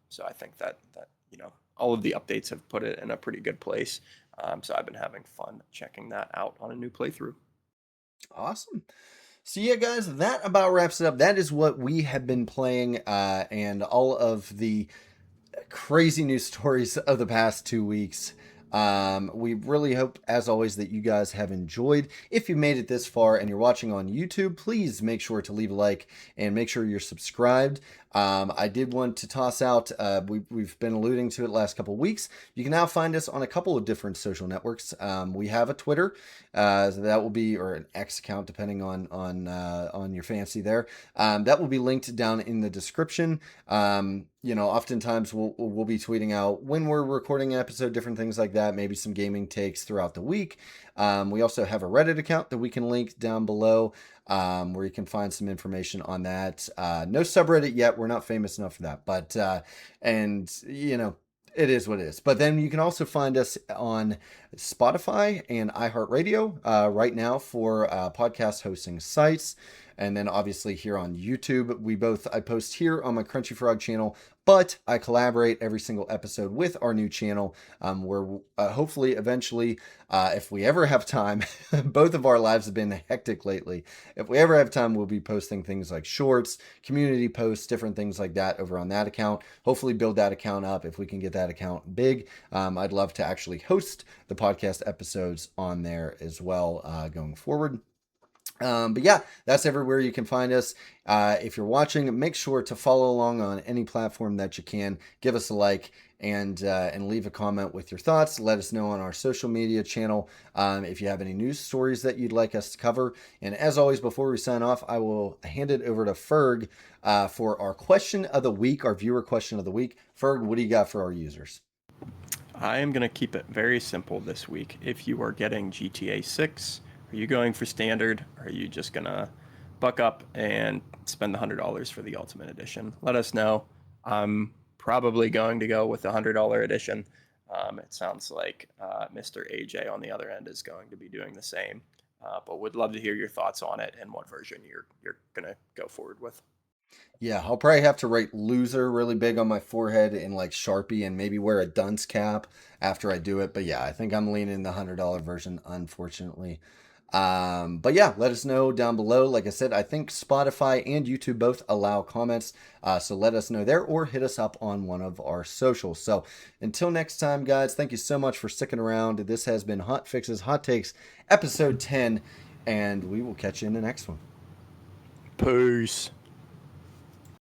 So I think that all of the updates have put it in a pretty good place. So I've been having fun checking that out on a new playthrough. Awesome. So yeah, guys, that about wraps it up. That is what we have been playing, and all of the crazy news stories of the past 2 weeks. We really hope, as always, that you guys have enjoyed. If you made it this far and you're watching on YouTube, please make sure to leave a like and make sure you're subscribed. I did want to toss out, we've been alluding to it last couple of weeks. You can now find us on a couple of different social networks. We have a Twitter, so that will be, or an X account, depending on your fancy there. That will be linked down in the description. Oftentimes we'll be tweeting out when we're recording an episode, different things like that, maybe some gaming takes throughout the week. We also have a Reddit account that we can link down below, where you can find some information on that. No subreddit yet. We're not famous enough for that, but, it is what it is. But then you can also find us on Spotify and iHeartRadio right now for podcast hosting sites. And then obviously here on YouTube, I post here on my Crunchy Frog channel, but I collaborate every single episode with our new channel, where hopefully eventually, if we ever have time, both of our lives have been hectic lately. If we ever have time, we'll be posting things like shorts, community posts, different things like that over on that account. Hopefully build that account up if we can get that account big. I'd love to actually host the podcast episodes on there as well going forward. But yeah, that's everywhere you can find us. If you're watching, make sure to follow along on any platform that you can. Give us a like and leave a comment with your thoughts. Let us know on our social media channel if you have any news stories that you'd like us to cover. And as always, before we sign off, I will hand it over to Ferg for our question of the week, our viewer question of the week. Ferg, what do you got for our users? I am going to keep it very simple this week. If you are getting GTA 6, are you going for standard? Or are you just going to buck up and spend the $100 for the Ultimate Edition? Let us know. I'm probably going to go with the $100 edition. It sounds like Mr. AJ on the other end is going to be doing the same. But would love to hear your thoughts on it and what version you're going to go forward with. Yeah, I'll probably have to write loser really big on my forehead in like Sharpie and maybe wear a dunce cap after I do it. But yeah, I think I'm leaning the $100 version, unfortunately. But yeah, let us know down below. Like I said, I think Spotify and YouTube both allow comments. So let us know there or hit us up on one of our socials. So until next time, guys, thank you so much for sticking around. This has been Hot Fixes, Hot Takes, episode 10, and we will catch you in the next one. Peace.